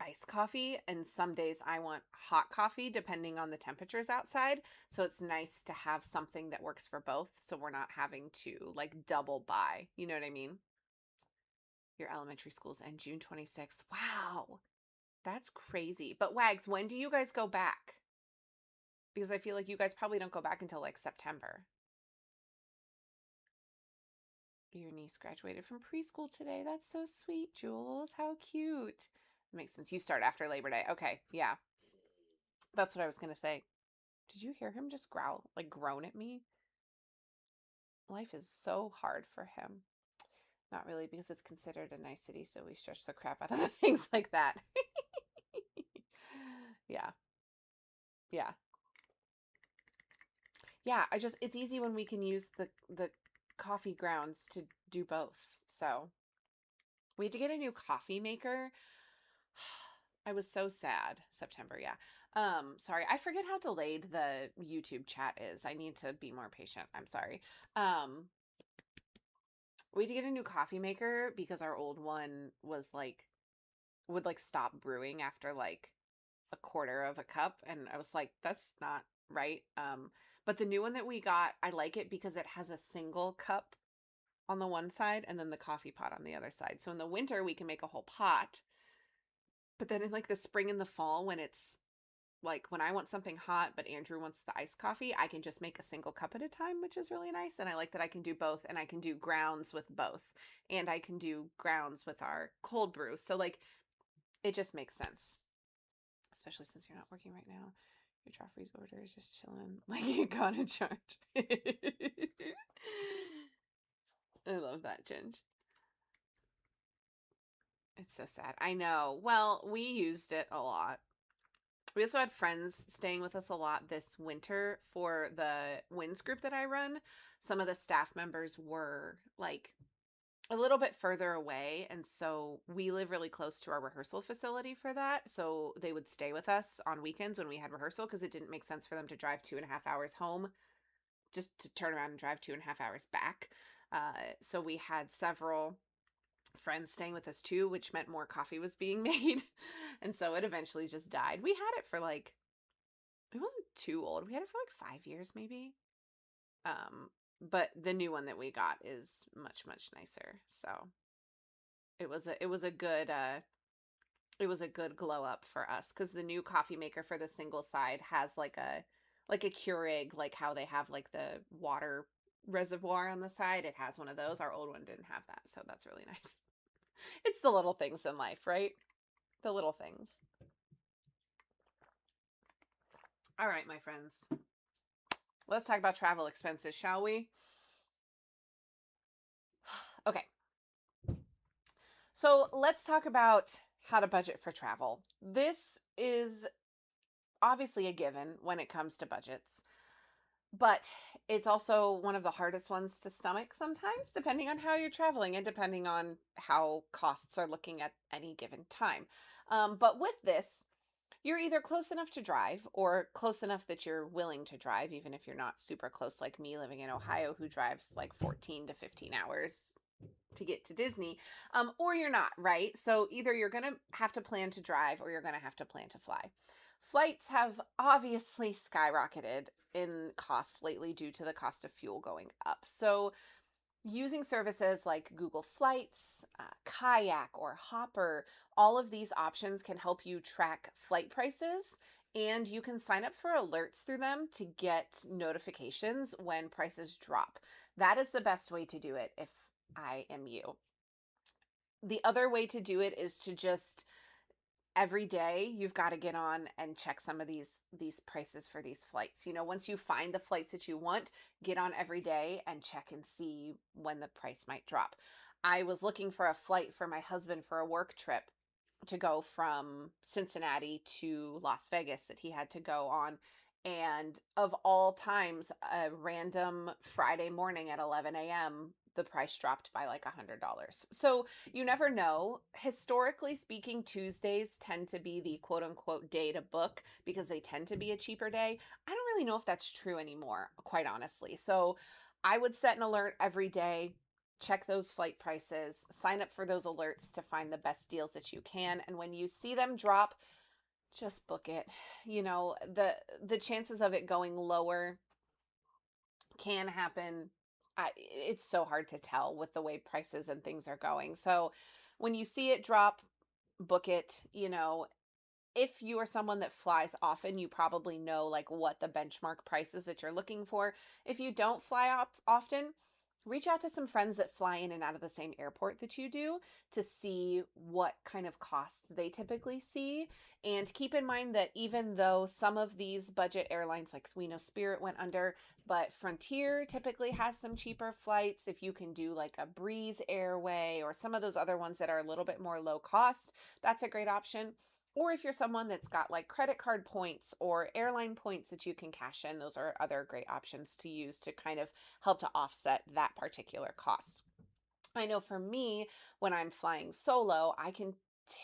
S1: iced coffee and some days I want hot coffee depending on the temperatures outside. So it's nice to have something that works for both so we're not having to like double buy. You know what I mean? Your elementary school's end June 26th. Wow. That's crazy. But Wags, when do you guys go back? Because I feel like you guys probably don't go back until like September. Your niece graduated from preschool today. That's so sweet, Jules. How cute. Makes sense. You start after Labor Day. Okay. Yeah. That's what I was going to say. Did you hear him just growl, like groan at me? Life is so hard for him. Not really, because it's considered a nice city, so we stretch the crap out of things like that. Yeah. Yeah. Yeah, it's easy when we can use the coffee grounds to do both. So, we had to get a new coffee maker. I was so sad. September, yeah. Sorry. I forget how delayed the YouTube chat is. I need to be more patient. I'm sorry. Um, we had to get a new coffee maker because our old one was like would like stop brewing after like a quarter of a cup, and I was like, that's not right. But the new one that we got, I like it because it has a single cup on the one side and then the coffee pot on the other side. So in the winter we can make a whole pot. But then in like the spring and the fall when it's like when I want something hot but Andrew wants the iced coffee, I can just make a single cup at a time, which is really nice. And I like that I can do both and I can do grounds with both. And I can do grounds with our cold brew. So like it just makes sense. Especially since you're not working right now. Your Joffrey's order is just chilling like you got in charge. I love that, Ginge. It's so sad. I know. Well, we used it a lot. We also had friends staying with us a lot this winter for the WINS group that I run. Some of the staff members were like a little bit further away, and so we live really close to our rehearsal facility for that. So they would stay with us on weekends when we had rehearsal because it didn't make sense for them to drive 2.5 hours home just to turn around and drive 2.5 hours back. So we had several friends staying with us too, which meant more coffee was being made. And so it eventually just died. We had it for like, it wasn't too old. We had it for like 5 years maybe. Um, but the new one that we got is much, much nicer. So it was a good glow up for us because the new coffee maker for the single side has like a Keurig, like how they have like the water reservoir on the side. It has one of those. Our old one didn't have that, so that's really nice. It's the little things in life, right? The little things. All right, my friends. Let's talk about travel expenses, shall we? Okay. So let's talk about how to budget for travel. This is obviously a given when it comes to budgets, but it's also one of the hardest ones to stomach sometimes, depending on how you're traveling and depending on how costs are looking at any given time. But with this, you're either close enough to drive or close enough that you're willing to drive, even if you're not super close like me living in Ohio, who drives like 14 to 15 hours to get to Disney, or you're not, right? So either you're going to have to plan to drive or you're going to have to plan to fly. Flights have obviously skyrocketed in cost lately due to the cost of fuel going up. So using services like Google Flights, Kayak, or Hopper, all of these options can help you track flight prices, and you can sign up for alerts through them to get notifications when prices drop. That is the best way to do it if I am you. The other way to do it is to just every day you've got to get on and check some of these prices for these flights. You know, once you find the flights that you want, get on every day and check and see when the price might drop. I was looking for a flight for my husband for a work trip to go from Cincinnati to Las Vegas that he had to go on. And of all times, a random Friday morning at 11 a.m., the price dropped by like $100. So you never know. Historically speaking, Tuesdays tend to be the quote unquote day to book because they tend to be a cheaper day. I don't really know if that's true anymore, quite honestly. So I would set an alert every day, check those flight prices, sign up for those alerts to find the best deals that you can. And when you see them drop, just book it. You know, the chances of it going lower can happen. It's so hard to tell with the way prices and things are going. So when you see it drop, book it. You know, if you are someone that flies often, you probably know like what the benchmark prices that you're looking for. If you don't fly off often, reach out to some friends that fly in and out of the same airport that you do to see what kind of costs they typically see. And keep in mind that even though some of these budget airlines, like we know Spirit went under, but Frontier typically has some cheaper flights. If you can do like a Breeze Airway or some of those other ones that are a little bit more low cost, that's a great option. Or if you're someone that's got like credit card points or airline points that you can cash in, those are other great options to use to kind of help to offset that particular cost. I know for me, when I'm flying solo, I can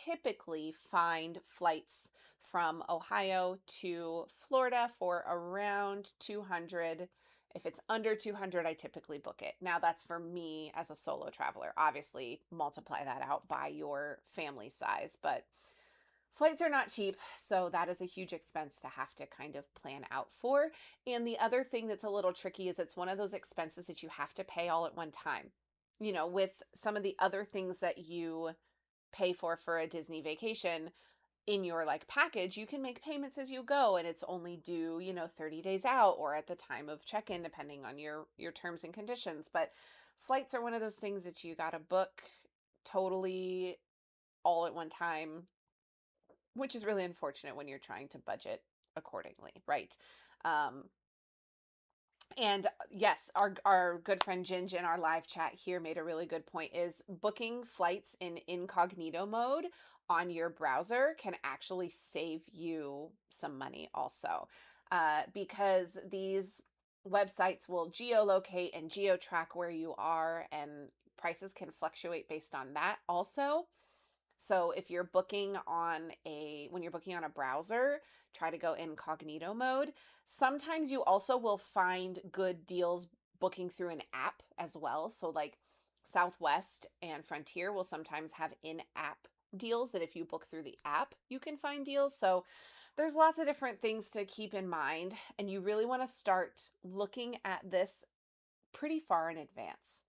S1: typically find flights from Ohio to Florida for around 200. If it's under 200, I typically book it. Now, that's for me as a solo traveler. Obviously, multiply that out by your family size, but flights are not cheap, so that is a huge expense to have to kind of plan out for. And the other thing that's a little tricky is it's one of those expenses that you have to pay all at one time. You know, with some of the other things that you pay for a Disney vacation in your like package, you can make payments as you go and it's only due, 30 days out or at the time of check-in depending on your terms and conditions. But flights are one of those things that you got to book totally all at one time, which is really unfortunate when you're trying to budget accordingly, right? Um, and yes, our good friend Ginge in our live chat here made a really good point is booking flights in incognito mode on your browser can actually save you some money also. Because these websites will geolocate and geotrack where you are and prices can fluctuate based on that also. So if you're booking on when you're booking on a browser, try to go incognito mode. Sometimes you also will find good deals booking through an app as well. So like Southwest and Frontier will sometimes have in-app deals that if you book through the app, you can find deals. So there's lots of different things to keep in mind, and you really want to start looking at this pretty far in advance.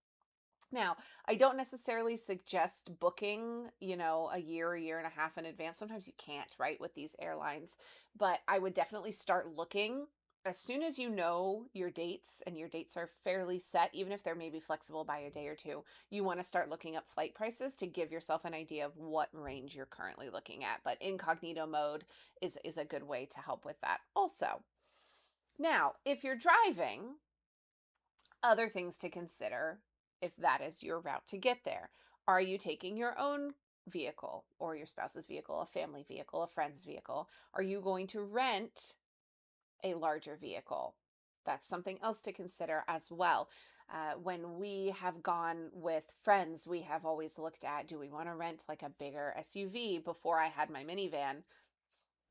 S1: Now, I don't necessarily suggest booking, a year and a half in advance. Sometimes you can't, right, with these airlines. But I would definitely start looking as soon as you know your dates and your dates are fairly set, even if they're maybe flexible by a day or two. You want to start looking up flight prices to give yourself an idea of what range you're currently looking at. But incognito mode is a good way to help with that also. Now, if you're driving, other things to consider if that is your route to get there. Are you taking your own vehicle or your spouse's vehicle, a family vehicle, a friend's vehicle? Are you going to rent a larger vehicle? That's something else to consider as well. When we have gone with friends, we have always looked at, do we want to rent like a bigger SUV? Before I had my minivan,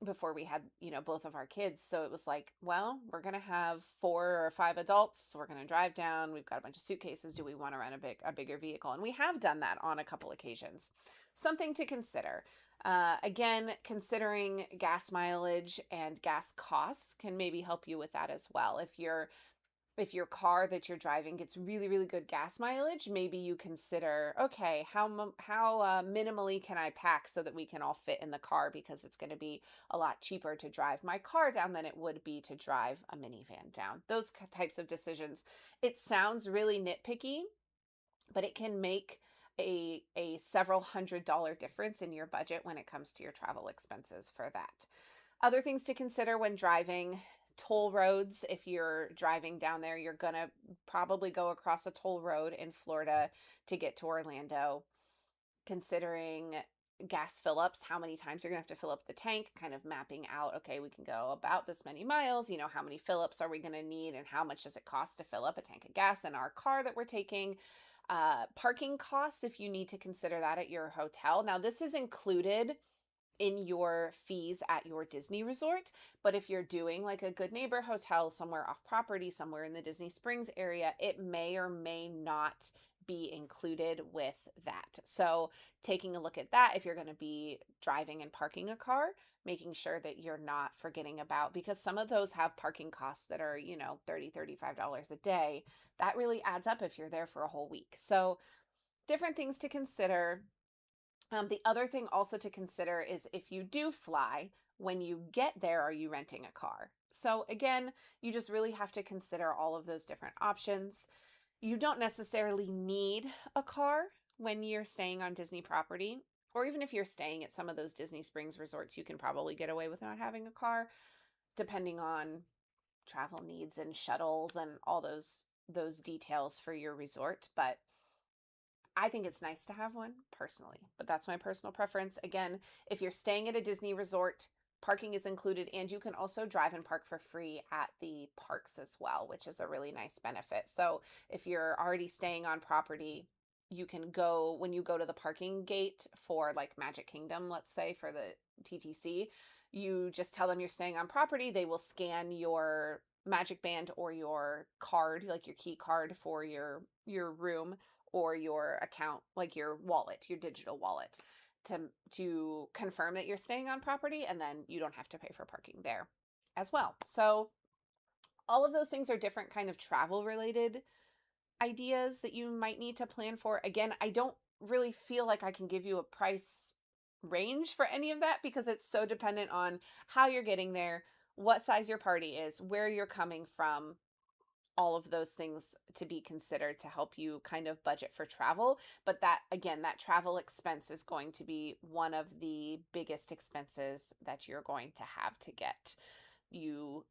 S1: before we had, both of our kids. So it was like, well, we're going to have 4 or 5 adults. So we're going to drive down. We've got a bunch of suitcases. Do we want to rent a bigger vehicle? And we have done that on a couple occasions. Something to consider. Again, considering gas mileage and gas costs can maybe help you with that as well. If your car that you're driving gets really, really good gas mileage, maybe you consider, okay, how minimally can I pack so that we can all fit in the car, because it's going to be a lot cheaper to drive my car down than it would be to drive a minivan down. Those types of decisions. It sounds really nitpicky, but it can make a several $100 difference in your budget when it comes to your travel expenses for that. Other things to consider when driving: toll roads. If you're driving down there, you're going to probably go across a toll road in Florida to get to Orlando. Considering gas fill ups, how many times you're going to have to fill up the tank, kind of mapping out, okay, we can go about this many miles, how many fill ups are we going to need, and how much does it cost to fill up a tank of gas in our car that we're taking. Parking costs, if you need to consider that at your hotel. Now, this is included in your fees at your Disney resort. But if you're doing like a Good Neighbor hotel somewhere off property, somewhere in the Disney Springs area, it may or may not be included with that. So taking a look at that, if you're going to be driving and parking a car, making sure that you're not forgetting about, because some of those have parking costs that are, $30, $35 a day. That really adds up if you're there for a whole week. So different things to consider. The other thing also to consider is if you do fly, when you get there, are you renting a car? So again, you just really have to consider all of those different options. You don't necessarily need a car when you're staying on Disney property, or even if you're staying at some of those Disney Springs resorts, you can probably get away with not having a car, depending on travel needs and shuttles and all those details for your resort. But I think it's nice to have one personally, but that's my personal preference. Again, if you're staying at a Disney resort, parking is included, and you can also drive and park for free at the parks as well, which is a really nice benefit. So if you're already staying on property, you can go, when you go to the parking gate for like Magic Kingdom, let's say for the TTC, you just tell them you're staying on property. They will scan your Magic Band or your card, like your key card for your room, or your account, like your wallet, your digital wallet, to confirm that you're staying on property, and then you don't have to pay for parking there as well. So all of those things are different kind of travel related ideas that you might need to plan for. Again, I don't really feel like I can give you a price range for any of that, because it's so dependent on how you're getting there, what size your party is, where you're coming from, all of those things to be considered to help you kind of budget for travel. But that, again, that travel expense is going to be one of the biggest expenses that you're going to have to get you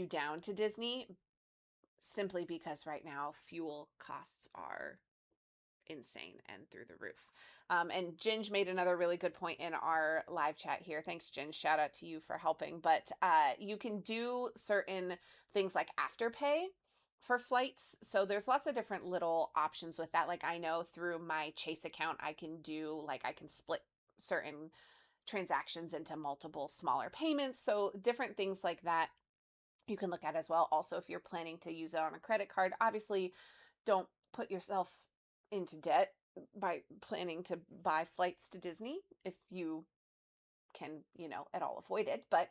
S1: down to Disney, simply because right now fuel costs are insane and through the roof. And Ginge made another really good point in our live chat here. Thanks, Ginge. Shout out to you for helping. But you can do certain things like Afterpay for flights. So there's lots of different little options with that. Like I know through my Chase account, I can split certain transactions into multiple smaller payments. So different things like that you can look at as well. Also, if you're planning to use it on a credit card, obviously don't put yourself into debt by planning to buy flights to Disney if you can, at all avoid it. But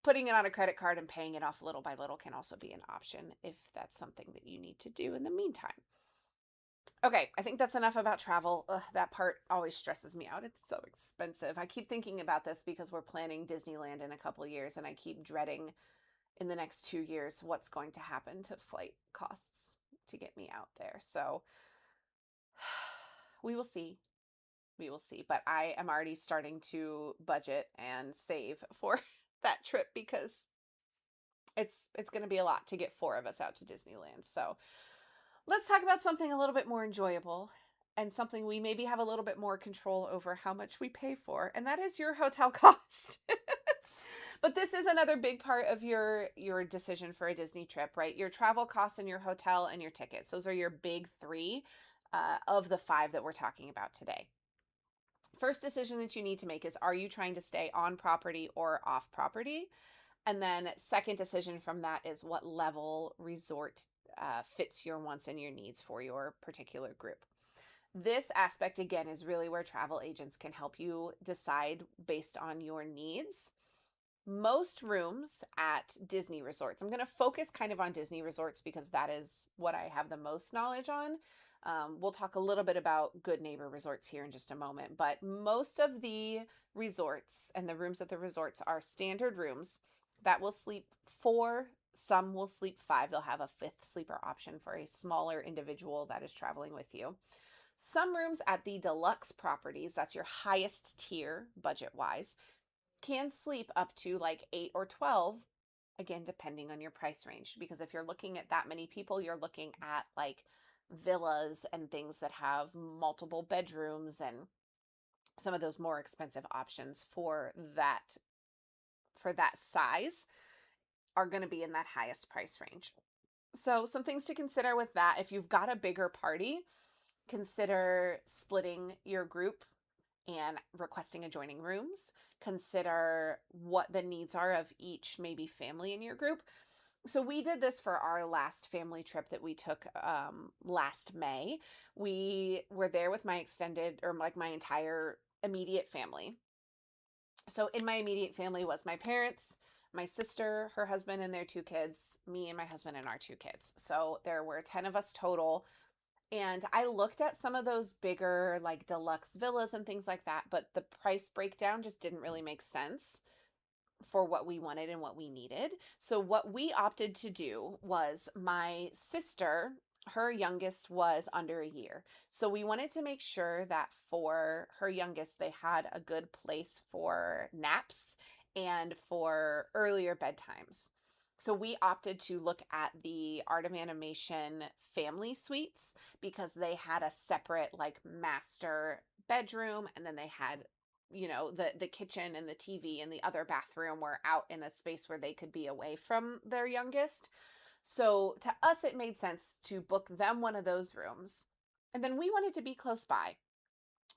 S1: putting it on a credit card and paying it off little by little can also be an option if that's something that you need to do in the meantime. Okay, I think that's enough about travel. Ugh, that part always stresses me out. It's so expensive. I keep thinking about this because we're planning Disneyland in a couple years, and I keep dreading in the next 2 years what's going to happen to flight costs to get me out there. So we will see. We will see. But I am already starting to budget and save for that trip because it's going to be a lot to get 4 of us out to Disneyland. So let's talk about something a little bit more enjoyable and something we maybe have a little bit more control over how much we pay for, and that is your hotel cost. But this is another big part of your decision for a Disney trip, right? Your travel costs and your hotel and your tickets. Those are your big three of the 5 that we're talking about today. First decision that you need to make is, are you trying to stay on property or off property? And then second decision from that is, what level resort fits your wants and your needs for your particular group. This aspect, again, is really where travel agents can help you decide based on your needs. Most rooms at Disney resorts, I'm going to focus kind of on Disney resorts because that is what I have the most knowledge on. We'll talk a little bit about Good Neighbor resorts here in just a moment, but most of the resorts and the rooms at the resorts are standard rooms that will sleep 4. Some will sleep 5. They'll have a 5th sleeper option for a smaller individual that is traveling with you. Some rooms at the deluxe properties, that's your highest tier budget wise, can sleep up to like 8 or 12, again, depending on your price range. Because if you're looking at that many people, you're looking at like villas and things that have multiple bedrooms and some of those more expensive options for that size are going to be in that highest price range. So some things to consider with that: if you've got a bigger party, consider splitting your group and requesting adjoining rooms. Consider what the needs are of each maybe family in your group. So we did this for our last family trip that we took last May. We were there with my extended, or like my entire immediate family. So in my immediate family was my parents, my sister, her husband and their 2 kids, me and my husband and our 2 kids. So there were 10 of us total. And I looked at some of those bigger, like deluxe villas and things like that, but the price breakdown just didn't really make sense for what we wanted and what we needed. So what we opted to do was, my sister, her youngest was under a year. So we wanted to make sure that for her youngest, they had a good place for naps and for earlier bedtimes. So we opted to look at the Art of Animation family suites because they had a separate like master bedroom, and then they had the kitchen and the TV and the other bathroom were out in a space where they could be away from their youngest. So to us, it made sense to book them one of those rooms. And then we wanted to be close by.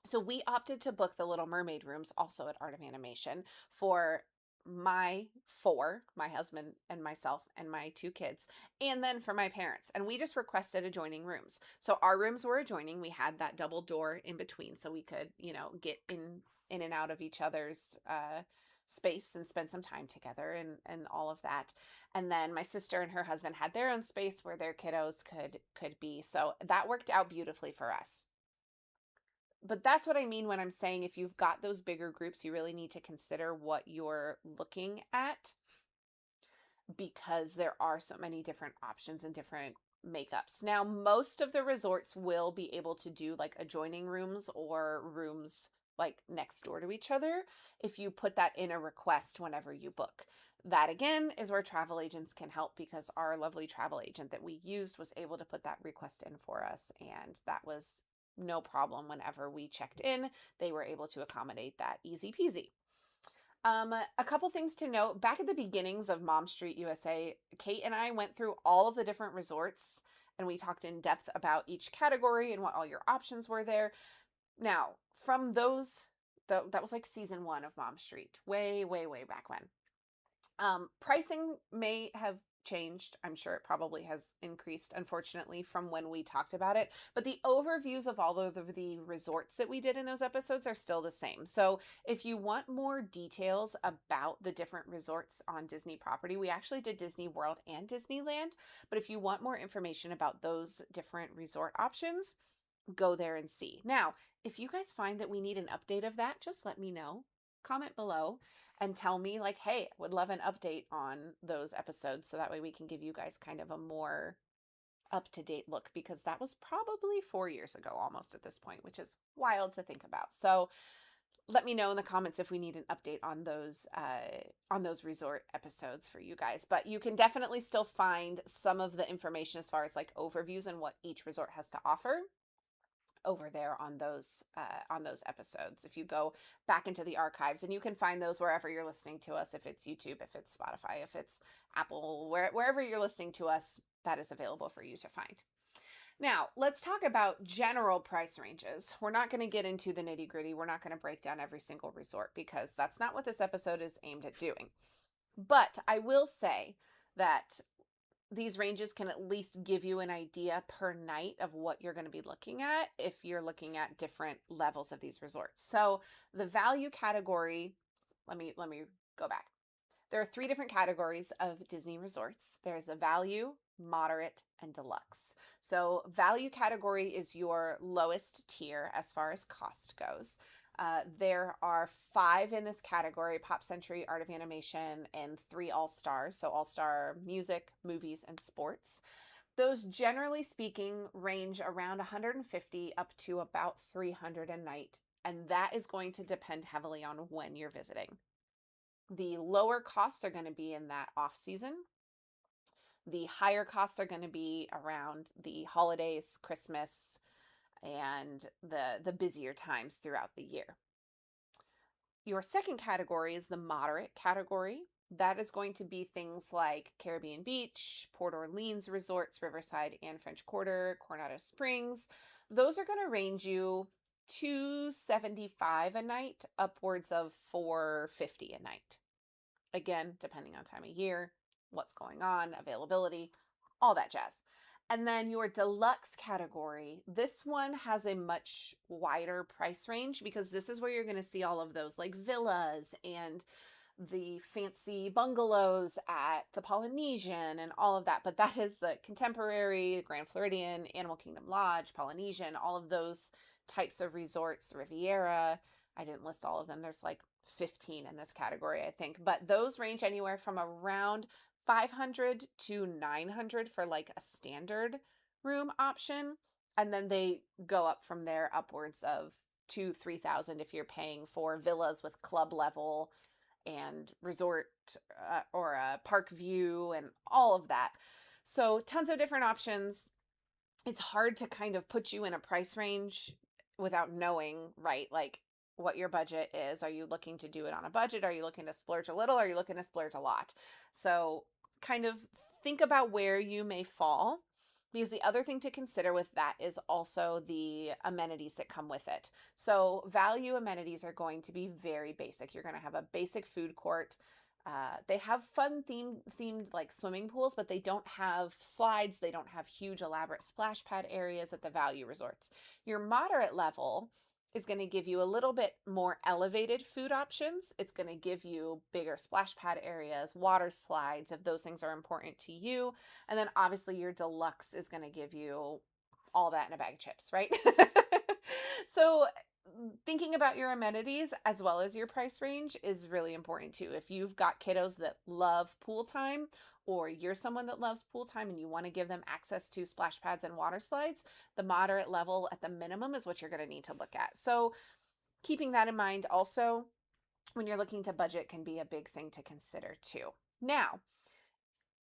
S1: So we opted to book the Little Mermaid rooms also at Art of Animation for my 4, my husband and myself and my 2 kids, and then for my parents. And we just requested adjoining rooms. So our rooms were adjoining. We had that double door in between so we could, get in and out of each other's space and spend some time together and all of that. And then my sister and her husband had their own space where their kiddos could be. So that worked out beautifully for us. But that's what I mean when I'm saying, if you've got those bigger groups, you really need to consider what you're looking at, because there are so many different options and different makeups. Now, most of the resorts will be able to do like adjoining rooms or rooms like next door to each other if you put that in a request whenever you book. That again is where travel agents can help, because our lovely travel agent that we used was able to put that request in for us, and that was no problem. Whenever we checked in, they were able to accommodate that easy peasy. A couple things to note: back at the beginnings of Mom Street USA, Kate and I went through all of the different resorts and we talked in depth about each category and what all your options were there. Now, from those, that was like season 1 of Mom Street, way, way, way back when. Pricing may have changed. I'm sure it probably has increased, unfortunately, from when we talked about it. But the overviews of all of the resorts that we did in those episodes are still the same. So if you want more details about the different resorts on Disney property, we actually did Disney World and Disneyland. But if you want more information about those different resort options, go there and see. Now, if you guys find that we need an update of that, just let me know. Comment below and tell me, like, hey, would love an update on those episodes so that way we can give you guys kind of a more up-to-date look, because that was probably 4 years ago almost at this point, which is wild to think about. So let me know in the comments if we need an update on those resort episodes for you guys. But you can definitely still find some of the information as far as like overviews and what each resort has to offer over there on those episodes. If you go back into the archives, and you can find those wherever you're listening to us, if it's YouTube, if it's Spotify, if it's Apple, wherever you're listening to us, that is available for you to find. Now, let's talk about general price ranges. We're not going to get into the nitty gritty. We're not going to break down every single resort because that's not what this episode is aimed at doing. But I will say that these ranges can at least give you an idea per night of what you're going to be looking at if you're looking at different levels of these resorts. So the value category, let me go back. There are 3 different categories of Disney resorts. There's a value, moderate, and deluxe. So value category is your lowest tier as far as cost goes. There are 5 in this category: Pop Century, Art of Animation, and 3 All-Stars. So All-Star music, movies, and sports. Those, generally speaking, range around $150 up to about $300 a night. And that is going to depend heavily on when you're visiting. The lower costs are going to be in that off season. The higher costs are going to be around the holidays, Christmas, and the busier times throughout the year. Your second category is the moderate category. That is going to be things like Caribbean Beach, Port Orleans resorts, Riverside and French Quarter, Coronado Springs. Those are going to range you $275 a night, upwards of $450 a night. Again, depending on time of year, what's going on, availability, all that jazz. And then your deluxe category, this one has a much wider price range because this is where you're going to see all of those like villas and the fancy bungalows at the Polynesian and all of that. But that is the Contemporary, Grand Floridian, Animal Kingdom Lodge, Polynesian, all of those types of resorts, Riviera. I didn't list all of them. There's like 15 in this category, I think. But those range anywhere from around $500 to $900 for like a standard room option. And then they go up from there upwards of $2,000-$3,000 if you're paying for villas with club level and resort or a park view and all of that. So tons of different options. It's hard to kind of put you in a price range without knowing, right, like what your budget is. Are you looking to do it on a budget? Are you looking to splurge a little? Are you looking to splurge a lot? So kind of think about where you may fall, because the other thing to consider with that is also the amenities that come with it. So value amenities are going to be very basic. You're going to have a basic food court. They have fun themed like swimming pools, but they don't have slides. They don't have huge elaborate splash pad areas at the value resorts. Your moderate level is going to give you a little bit more elevated food options. It's going to give you bigger splash pad areas, water slides, if those things are important to you. And then obviously your deluxe is going to give you all that in a bag of chips, right? So thinking about your amenities as well as your price range is really important too. If you've got kiddos that love pool time, or you're someone that loves pool time and you want to give them access to splash pads and water slides, the moderate level at the minimum is what you're going to need to look at. So keeping that in mind also when you're looking to budget can be a big thing to consider too. Now,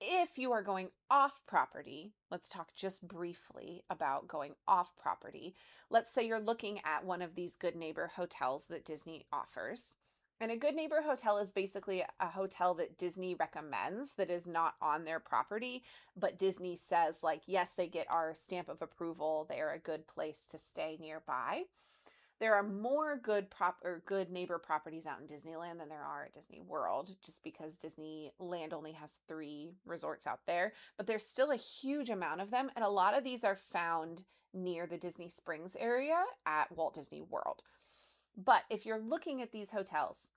S1: if you are going off property, let's talk just briefly about going off property. Let's say you're looking at one of these Good Neighbor hotels that Disney offers. And a Good Neighbor hotel is basically a hotel that Disney recommends that is not on their property, but Disney says, like, yes, they get our stamp of approval. They're a good place to stay nearby. There are more good neighbor properties out in Disneyland than there are at Disney World, just because Disneyland only has 3 resorts out there, but there's still a huge amount of them, and a lot of these are found near the Disney Springs area at Walt Disney World. But if you're looking at these hotels,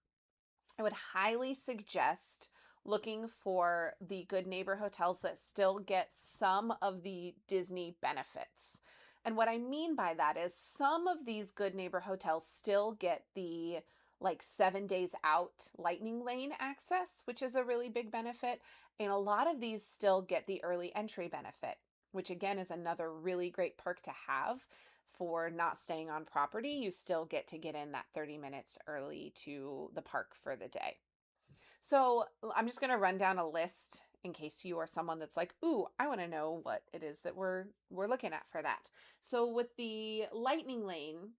S1: I would highly suggest looking for the Good Neighbor hotels that still get some of the Disney benefits. And what I mean by that is some of these Good Neighbor hotels still get the like 7 days out lightning lane access, which is a really big benefit. And a lot of these still get the early entry benefit, which again is another really great perk to have for not staying on property. You still get to get in that 30 minutes early to the park for the day. So I'm just going to run down a list in case you are someone that's like, ooh, I want to know what it is that we're looking at for that. So with the lightning lane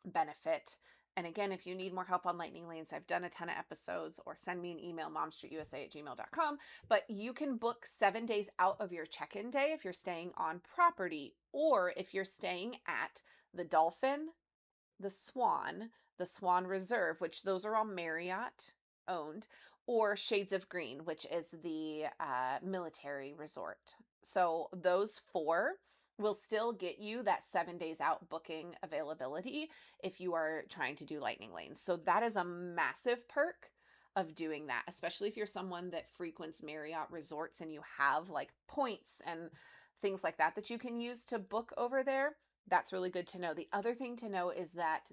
S1: benefit, and again, if you need more help on lightning lanes, I've done a ton of episodes, or send me an email, momstreetusa@gmail.com. But you can book 7 days out of your check-in day if you're staying on property, or if you're staying at the Dolphin, the Swan Reserve, which those are all Marriott owned, or Shades of Green, which is the military resort. So those 4 will still get you that 7 days out booking availability if you are trying to do lightning lanes. So that is a massive perk of doing that, especially if you're someone that frequents Marriott resorts and you have like points and things like that that you can use to book over there. That's really good to know. The other thing to know is that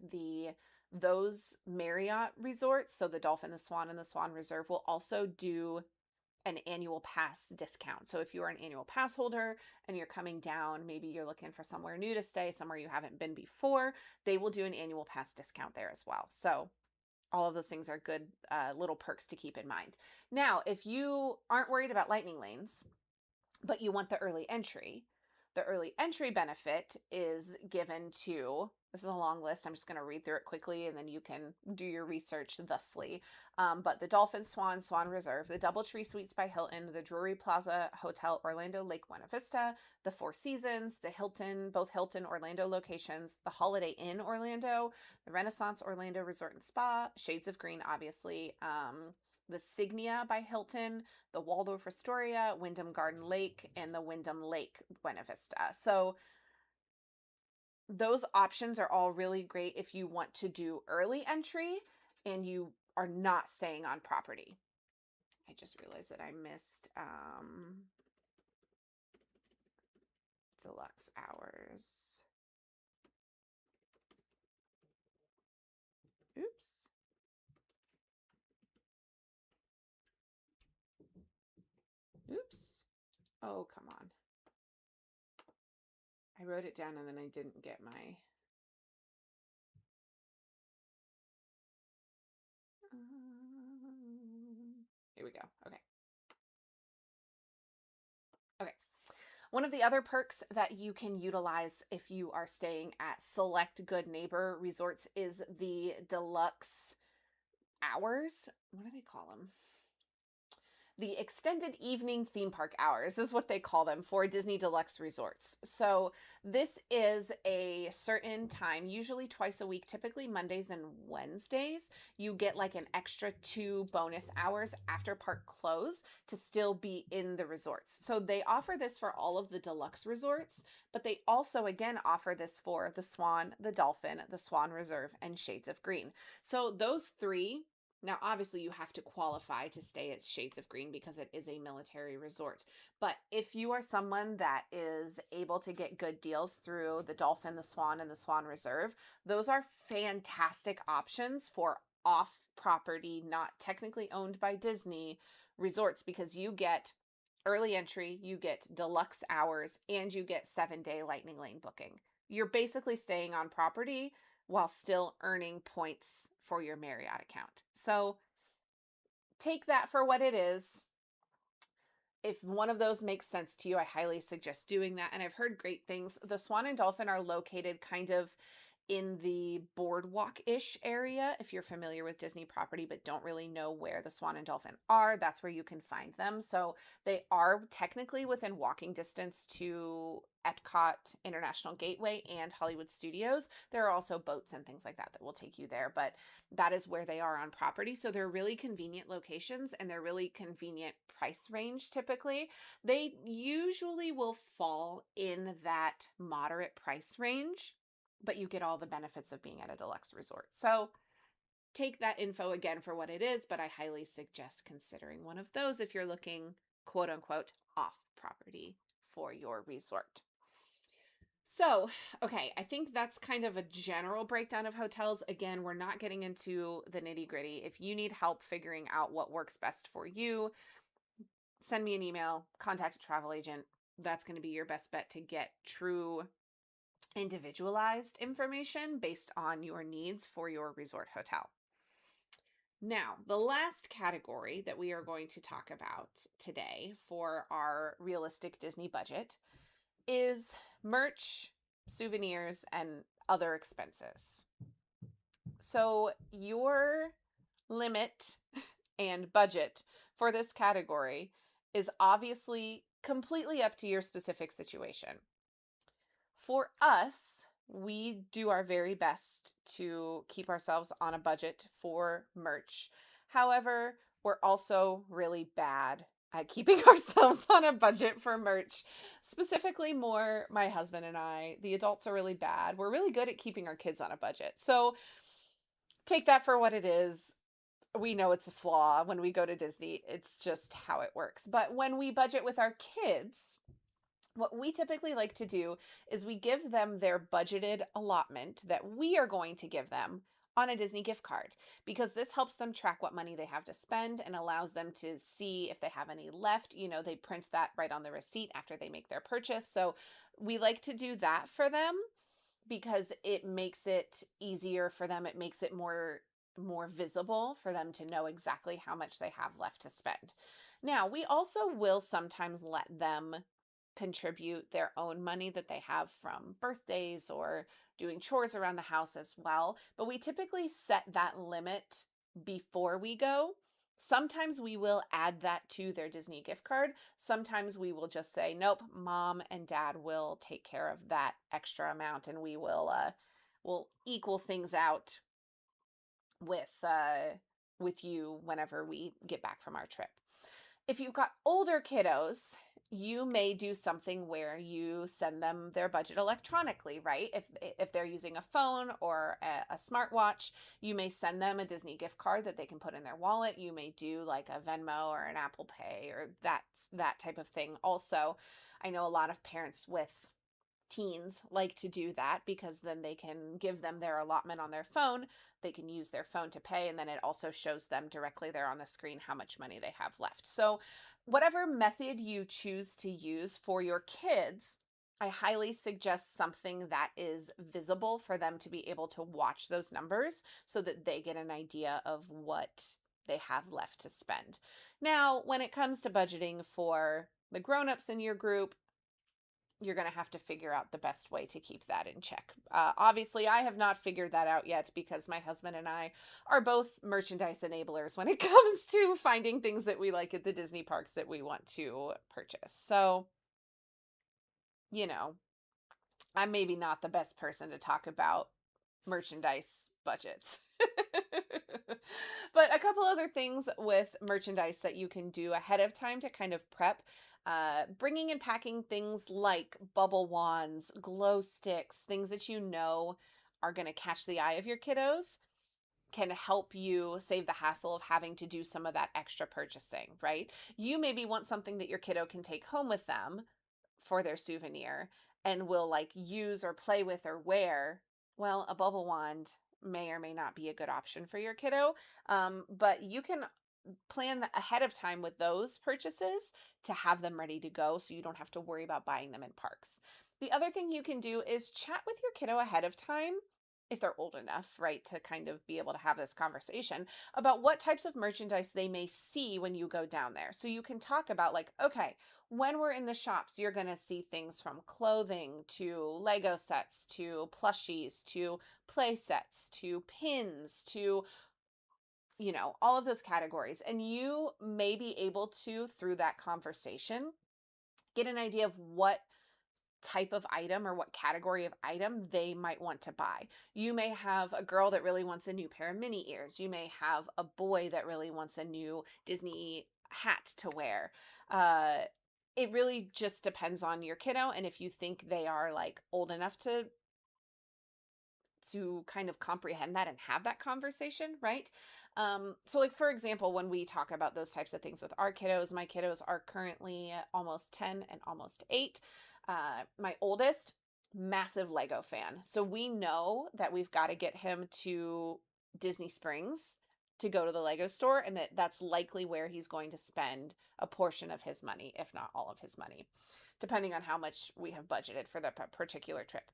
S1: those Marriott resorts, so the Dolphin, the Swan, and the Swan Reserve, will also do an annual pass discount. So if you are an annual pass holder and you're coming down, maybe you're looking for somewhere new to stay, somewhere you haven't been before, they will do an annual pass discount there as well. So all of those things are good little perks to keep in mind. Now, if you aren't worried about lightning lanes, but you want the early entry benefit is given to, this is a long list, I'm just going to read through it quickly and then you can do your research thusly. But the Dolphin, Swan Reserve, the Doubletree Suites by Hilton, the Drury Plaza Hotel Orlando Lake Buena Vista, the Four Seasons, the Hilton, both Hilton Orlando locations, the Holiday Inn Orlando, the Renaissance Orlando Resort and Spa, Shades of Green, obviously, the Signia by Hilton, the Waldorf Astoria, Wyndham Garden Lake, and the Wyndham Lake Buena Vista. So those options are all really great if you want to do early entry and you are not staying on property. I just realized that I missed deluxe hours. Oops. Oops. Oh, come on. I wrote it down and then I didn't get my... Here we go. Okay. Okay. One of the other perks that you can utilize if you are staying at select Good Neighbor resorts is the deluxe hours. What do they call them? The extended evening theme park hours is what they call them for Disney Deluxe resorts. So this is a certain time, usually twice a week, typically Mondays and Wednesdays. You get like an extra 2 bonus hours after park close to still be in the resorts. So they offer this for all of the deluxe resorts, but they also again offer this for the Swan, the Dolphin, the Swan Reserve, and Shades of Green. So those 3, now, obviously, you have to qualify to stay at Shades of Green because it is a military resort. But if you are someone that is able to get good deals through the Dolphin, the Swan, and the Swan Reserve, those are fantastic options for off-property, not technically owned by Disney resorts, because you get early entry, you get deluxe hours, and you get 7-day lightning lane booking. You're basically staying on property while still earning points for your Marriott account. So take that for what it is. If one of those makes sense to you, I highly suggest doing that. And I've heard great things. The Swan and Dolphin are located kind of in the boardwalk-ish area. If you're familiar with Disney property but don't really know where the Swan and Dolphin are, that's where you can find them. So they are technically within walking distance to Epcot International Gateway and Hollywood Studios. There are also boats and things like that that will take you there, but that is where they are on property. So they're really convenient locations and they're really convenient price range typically. They usually will fall in that moderate price range, but you get all the benefits of being at a deluxe resort. So take that info again for what it is, but I highly suggest considering one of those if you're looking, quote unquote, off property for your resort. So, okay, I think that's kind of a general breakdown of hotels. Again, we're not getting into the nitty gritty. If you need help figuring out what works best for you, send me an email, contact a travel agent. That's going to be your best bet to get true individualized information based on your needs for your resort hotel. Now, the last category that we are going to talk about today for our realistic Disney budget is merch, souvenirs, and other expenses. So, your limit and budget for this category is obviously completely up to your specific situation. For us, we do our very best to keep ourselves on a budget for merch. However, we're also really bad at keeping ourselves on a budget for merch. Specifically, more my husband and I. The adults are really bad. We're really good at keeping our kids on a budget. So take that for what it is. We know it's a flaw when we go to Disney. It's just how it works. But when we budget with our kids, what we typically like to do is we give them their budgeted allotment that we are going to give them on a Disney gift card, because this helps them track what money they have to spend and allows them to see if they have any left. You know, they print that right on the receipt after they make their purchase. So we like to do that for them because it makes it easier for them. It makes it more visible for them to know exactly how much they have left to spend. Now, we also will sometimes let them contribute their own money that they have from birthdays or doing chores around the house as well, but we typically set that limit before we go. Sometimes we will add that to their Disney gift card. Sometimes we will just say, nope, mom and dad will take care of that extra amount and we'll equal things out with you whenever we get back from our trip. If you've got older kiddos, you may do something where you send them their budget electronically, right? If they're using a phone or a smartwatch, you may send them a Disney gift card that they can put in their wallet. You may do like a Venmo or an Apple Pay or that type of thing. Also, I know a lot of parents with teens like to do that because then they can give them their allotment on their phone. They can use their phone to pay, and then it also shows them directly there on the screen how much money they have left. So whatever method you choose to use for your kids, I highly suggest something that is visible for them to be able to watch those numbers so that they get an idea of what they have left to spend. Now, when it comes to budgeting for the grown-ups in your group, you're going to have to figure out the best way to keep that in check. Obviously, I have not figured that out yet because my husband and I are both merchandise enablers when it comes to finding things that we like at the Disney parks that we want to purchase. So, you know, I'm maybe not the best person to talk about merchandise budgets. But a couple other things with merchandise that you can do ahead of time to kind of prep. Bringing and packing things like bubble wands, glow sticks, things that you know are going to catch the eye of your kiddos can help you save the hassle of having to do some of that extra purchasing, right? You maybe want something that your kiddo can take home with them for their souvenir and will like use or play with or wear. Well, a bubble wand may or may not be a good option for your kiddo, but you can plan ahead of time with those purchases to have them ready to go so you don't have to worry about buying them in parks. The other thing you can do is chat with your kiddo ahead of time if they're old enough, right, to kind of be able to have this conversation about what types of merchandise they may see when you go down there. So you can talk about, like, okay, when we're in the shops, you're going to see things from clothing to Lego sets to plushies to play sets to pins to, all of those categories. And you may be able to, through that conversation, get an idea of what type of item or what category of item they might want to buy. You may have a girl that really wants a new pair of mini ears. You may have a boy that really wants a new Disney hat to wear. It really just depends on your kiddo, and if you think they are like old enough to kind of comprehend that and have that conversation, right? So like, for example, when we talk about those types of things with our kiddos, my kiddos are currently almost 10 and almost 8. My oldest, massive Lego fan. So we know that we've got to get him to Disney Springs to go to the Lego store, and that's likely where he's going to spend a portion of his money, if not all of his money, depending on how much we have budgeted for the particular trip.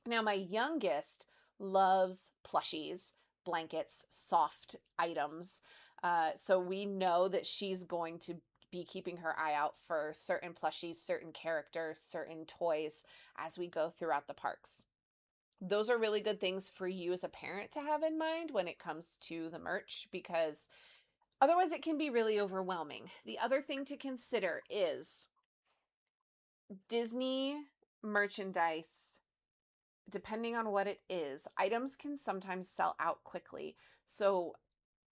S1: Now, my youngest loves plushies, blankets, soft items. So we know that she's going to be keeping her eye out for certain plushies, certain characters, certain toys as we go throughout the parks. Those are really good things for you as a parent to have in mind when it comes to the merch, because otherwise it can be really overwhelming. The other thing to consider is Disney merchandise. Depending on what it is, items can sometimes sell out quickly. So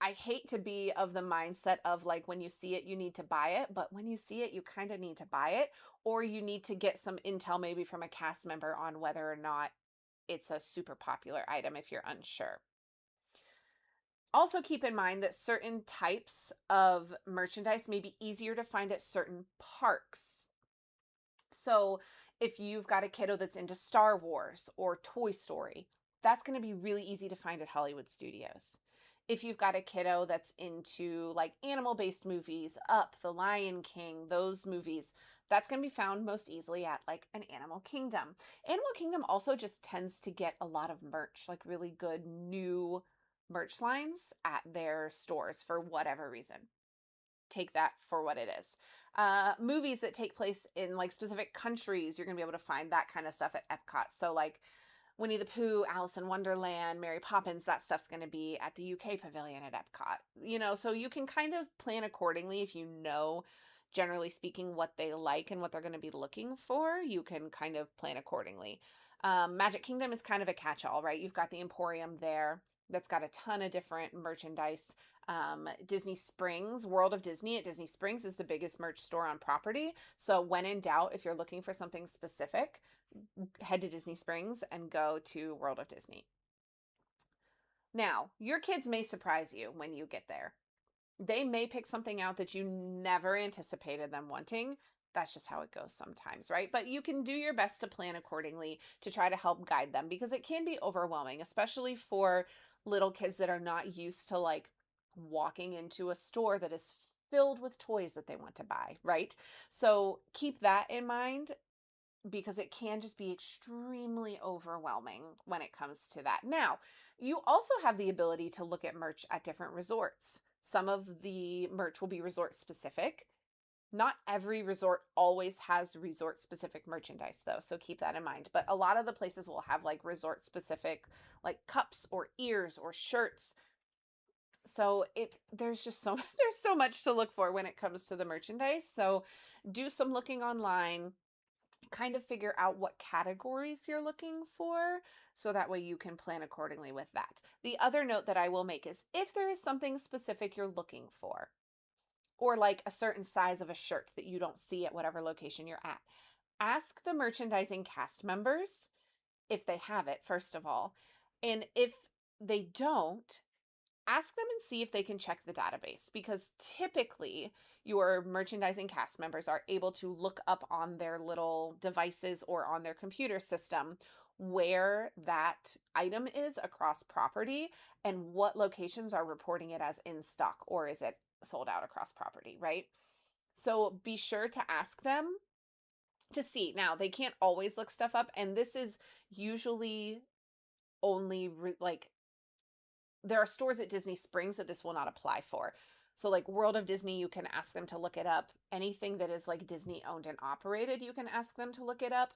S1: I hate to be of the mindset of like, when you see it, you need to buy it. But when you see it, you kind of need to buy it, or you need to get some intel maybe from a cast member on whether or not it's a super popular item if you're unsure. Also, keep in mind that certain types of merchandise may be easier to find at certain parks. So if you've got a kiddo that's into Star Wars or Toy Story, that's going to be really easy to find at Hollywood Studios. If you've got a kiddo that's into like animal-based movies, Up, The Lion King, those movies, that's going to be found most easily at like an Animal Kingdom. Animal Kingdom also just tends to get a lot of merch, like really good new merch lines at their stores for whatever reason. Take that for what it is. Movies that take place in like specific countries, you're gonna be able to find that kind of stuff at Epcot. So like Winnie the Pooh, Alice in Wonderland, Mary Poppins, that stuff's going to be at the UK pavilion at Epcot. So you can kind of plan accordingly if you know, generally speaking, what they like and what they're going to be looking for. You can kind of plan accordingly. Magic Kingdom is kind of a catch-all, right? You've got the Emporium there that's got a ton of different merchandise. Disney Springs, World of Disney at Disney Springs is the biggest merch store on property. So when in doubt, if you're looking for something specific, head to Disney Springs and go to World of Disney. Now, your kids may surprise you when you get there. They may pick something out that you never anticipated them wanting. That's just how it goes sometimes, right? But you can do your best to plan accordingly to try to help guide them, because it can be overwhelming, especially for little kids that are not used to like walking into a store that is filled with toys that they want to buy, right? So keep that in mind, because it can just be extremely overwhelming when it comes to that. Now, you also have the ability to look at merch at different resorts. Some of the merch will be resort specific. Not every resort always has resort specific merchandise though, so keep that in mind. But a lot of the places will have like resort specific like cups or ears or shirts. So there's just there's so much to look for when it comes to the merchandise. So do some looking online, kind of figure out what categories you're looking for, so that way you can plan accordingly with that. The other note that I will make is, if there is something specific you're looking for, or like a certain size of a shirt that you don't see at whatever location you're at, ask the merchandising cast members if they have it, first of all. And if they don't, ask them and see if they can check the database, because typically your merchandising cast members are able to look up on their little devices or on their computer system where that item is across property and what locations are reporting it as in stock, or is it sold out across property, right? So be sure to ask them to see. Now, they can't always look stuff up, and this is usually only like there are stores at Disney Springs that this will not apply for. So like World of Disney, you can ask them to look it up. Anything that is like Disney owned and operated, you can ask them to look it up.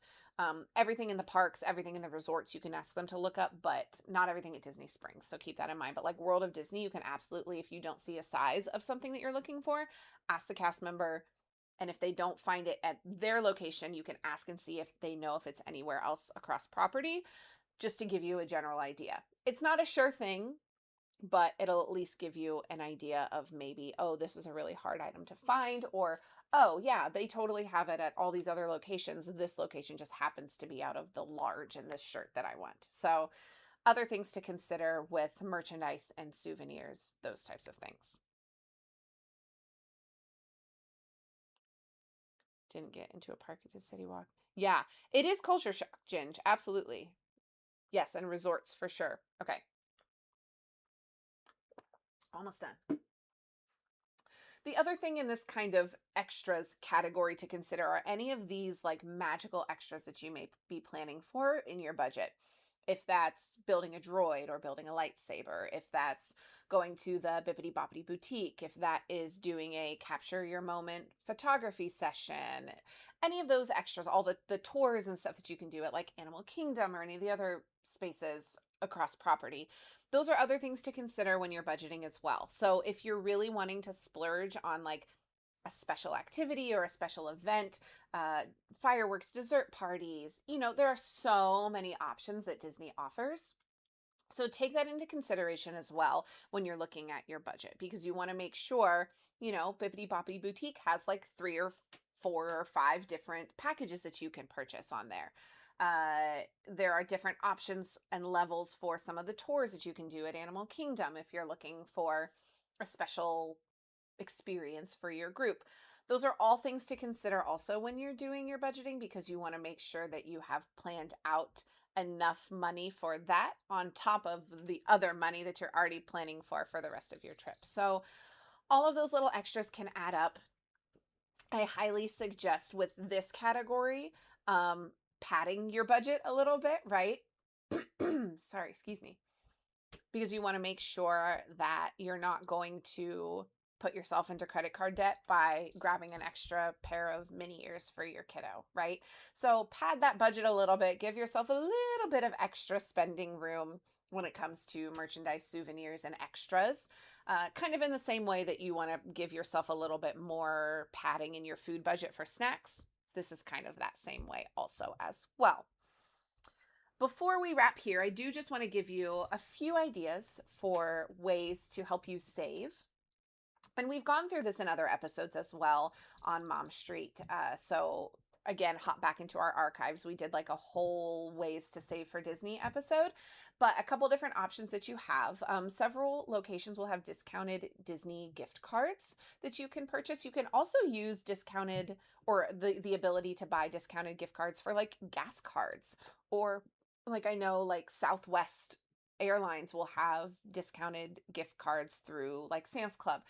S1: Everything in the parks, everything in the resorts, you can ask them to look up, but not everything at Disney Springs. So keep that in mind. But like World of Disney, you can absolutely, if you don't see a size of something that you're looking for, ask the cast member. And if they don't find it at their location, you can ask and see if they know if it's anywhere else across property, just to give you a general idea. It's not a sure thing, but it'll at least give you an idea of maybe, oh, this is a really hard item to find, or, oh, yeah, they totally have it at all these other locations. This location just happens to be out of the large in this shirt that I want. So, other things to consider with merchandise and souvenirs, those types of things. Didn't get into a park at the City Walk. Yeah, it is culture shock, Ginge. Absolutely. Yes, and resorts for sure. Okay, almost done. The other thing in this kind of extras category to consider are any of these like magical extras that you may be planning for in your budget. If that's building a droid or building a lightsaber, if that's going to the Bippity Boppity Boutique, if that is doing a capture your moment photography session, any of those extras, all the tours and stuff that you can do at like Animal Kingdom or any of the other spaces across property, those are other things to consider when you're budgeting as well. So if you're really wanting to splurge on like a special activity or a special event, uh, fireworks, dessert parties, there are so many options that Disney offers. So take that into consideration as well when you're looking at your budget, because you want to make sure, Bippity Boppity Boutique has like 3 or 4 or 5 different packages that you can purchase on there. There are different options and levels for some of the tours that you can do at Animal Kingdom if you're looking for a special experience for your group. Those are all things to consider also when you're doing your budgeting, because you want to make sure that you have planned out enough money for that on top of the other money that you're already planning for the rest of your trip. So all of those little extras can add up. I highly suggest with this category, padding your budget a little bit, right? Sorry, excuse me. Because you want to make sure that you're not going to put yourself into credit card debt by grabbing an extra pair of mini ears for your kiddo, right? So pad that budget a little bit, give yourself a little bit of extra spending room when it comes to merchandise, souvenirs, and extras. Kind of in the same way that you want to give yourself a little bit more padding in your food budget for snacks. This is kind of that same way also as well. Before we wrap here, I do just want to give you a few ideas for ways to help you save. And we've gone through this in other episodes as well on Mom Street. So again, hop back into our archives. We did like a whole ways to save for Disney episode, but a couple different options that you have. Several locations will have discounted Disney gift cards that you can purchase. You can also use discounted, or the ability to buy discounted gift cards for like gas cards, or like I know like Southwest Airlines will have discounted gift cards through like Sam's Club.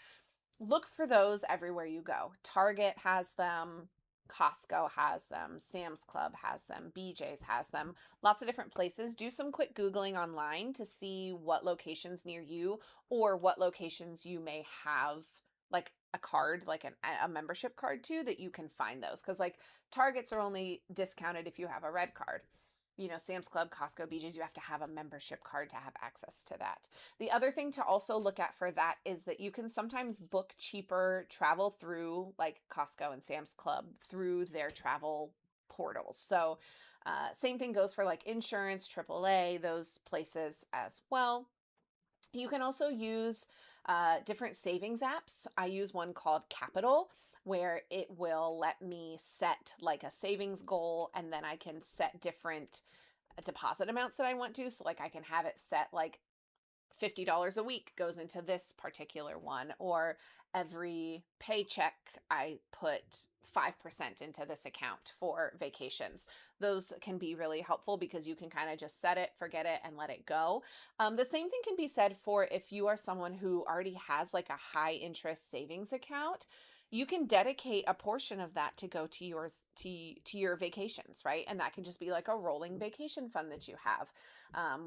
S1: Look for those everywhere you go. Target has them, Costco has them, Sam's Club has them, BJ's has them, lots of different places. Do some quick Googling online to see what locations near you, or what locations you may have like a card, like a membership card to, that you can find those. Because like Targets are only discounted if you have a red card. Sam's Club, Costco, BJ's, you have to have a membership card to have access to that. The other thing to also look at for that is that you can sometimes book cheaper travel through like Costco and Sam's Club through their travel portals. So same thing goes for like insurance, AAA, those places as well. You can also use different savings apps. I use one called Capital, where it will let me set like a savings goal, and then I can set different deposit amounts that I want to. So like I can have it set like $50 a week goes into this particular one, or every paycheck I put 5% into this account for vacations. Those can be really helpful because you can kind of just set it, forget it, and let it go. The same thing can be said for if you are someone who already has like a high interest savings account. you can dedicate a portion of that to go to to your vacations, right? And that can just be like a rolling vacation fund that you have.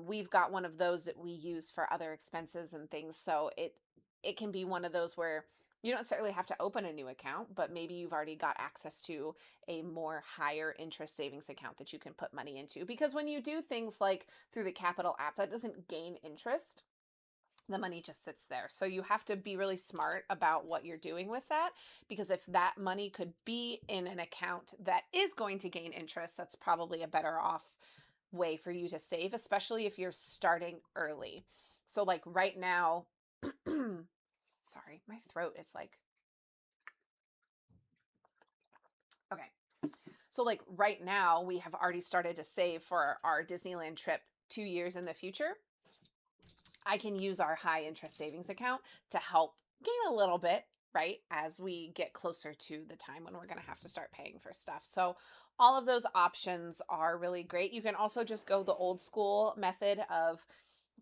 S1: We've got one of those that we use for other expenses and things, so it can be one of those where you don't necessarily have to open a new account, but maybe you've already got access to a more higher interest savings account that you can put money into. Because when you do things like through the Capital app, that doesn't gain interest, the money just sits there. So you have to be really smart about what you're doing with that, because if that money could be in an account that is going to gain interest, that's probably a better off way for you to save, especially if you're starting early. So like right now, sorry, my throat is like, okay. So like right now we have already started to save for our Disneyland trip 2 years in the future. I can use our high interest savings account to help gain a little bit, right, as we get closer to the time when we're going to have to start paying for stuff. So all of those options are really great. You can also just go the old school method of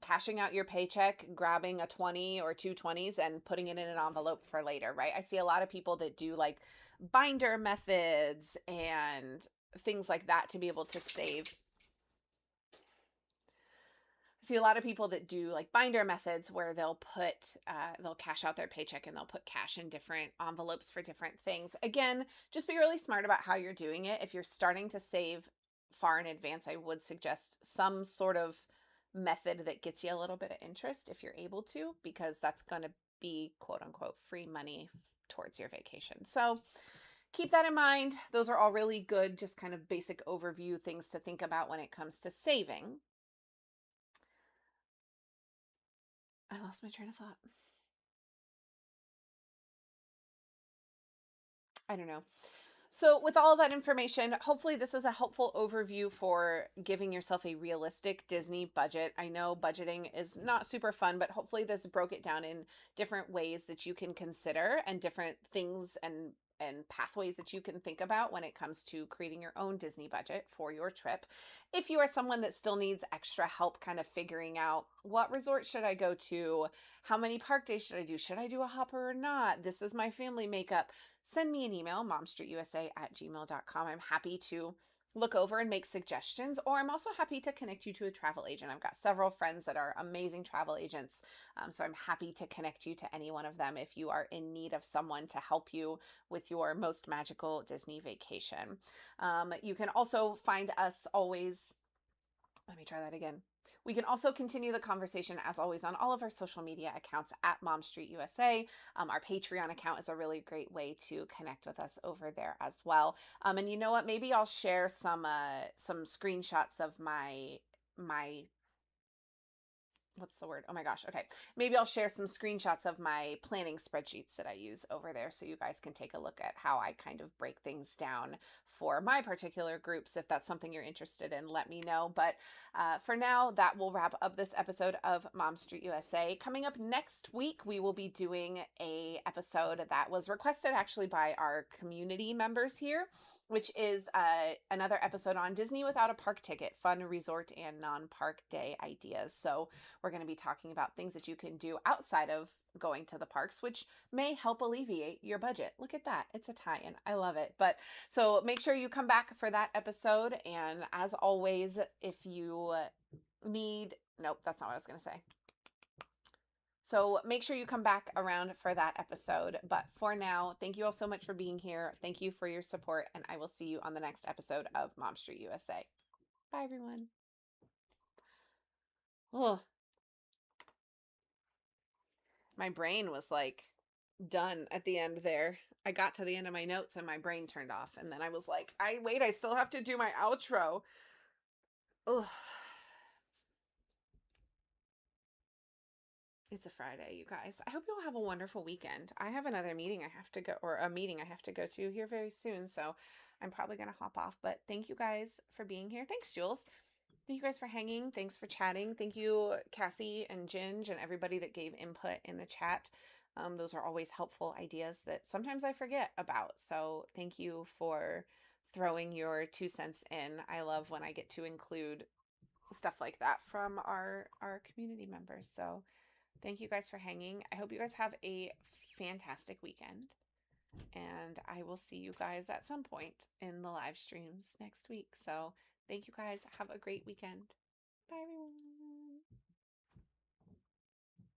S1: cashing out your paycheck, grabbing a 20 or two 20s and putting it in an envelope for later, right? I see a lot of people that do like binder methods and things like that to be able to save. See a lot of people that do like binder methods where they'll cash out their paycheck and they'll put cash in different envelopes for different things. Again, just be really smart about how you're doing it. If you're starting to save far in advance, I would suggest some sort of method that gets you a little bit of interest if you're able to, because that's going to be quote unquote free money towards your vacation. So keep that in mind. Those are all really good, just kind of basic overview things to think about when it comes to saving. I lost my train of thought. I don't know. So, with all of that information, hopefully, this is a helpful overview for giving yourself a realistic Disney budget. I know budgeting is not super fun, but hopefully, this broke it down in different ways that you can consider and different things and pathways that you can think about when it comes to creating your own Disney budget for your trip. If you are someone that still needs extra help kind of figuring out what resort should I go to, how many park days should I do, should I do a hopper or not, this is my family makeup, send me an email, momstreetusa@gmail.com. I'm happy to look over and make suggestions, or I'm also happy to connect you to a travel agent. I've got several friends that are amazing travel agents, so I'm happy to connect you to any one of them if you are in need of someone to help you with your most magical Disney vacation. You can also find us always, let me try that again. We can also continue the conversation, as always, on all of our social media accounts at Mom Street USA. Our Patreon account is a really great way to connect with us over there as well. And you know what? Maybe I'll share some screenshots of my what's the word? Oh my gosh. Okay. Maybe I'll share some screenshots of my planning spreadsheets that I use over there so you guys can take a look at how I kind of break things down for my particular groups. If that's something you're interested in, let me know. But for now, that will wrap up this episode of Mom Street USA. Coming up next week, we will be doing a episode that was requested actually by our community members here, which is another episode on Disney without a park ticket, fun resort and non-park day ideas. So we're going to be talking about things that you can do outside of going to the parks, which may help alleviate your budget. Look at that. It's a tie-in. I love it. But so make sure you come back for that episode. And as always, if you need, nope, that's not what I was going to say. So make sure you come back around for that episode. But for now, thank you all so much for being here. Thank you for your support. And I will see you on the next episode of Mom Street USA. Bye, everyone. Oh, my brain was like done at the end there. I got to the end of my notes and my brain turned off. And then I was like, I still have to do my outro. Ugh. It's a Friday, you guys. I hope you all have a wonderful weekend. I have another meeting I have to go, or a meeting I have to go to here very soon. So I'm probably going to hop off. But thank you guys for being here. Thanks, Jules. Thank you guys for hanging. Thanks for chatting. Thank you, Cassie and Ginge and everybody that gave input in the chat. Those are always helpful ideas that sometimes I forget about. So thank you for throwing your 2 cents in. I love when I get to include stuff like that from our community members. So thank you guys for hanging. I hope you guys have a fantastic weekend. And I will see you guys at some point in the live streams next week. So thank you guys. Have a great weekend. Bye, everyone.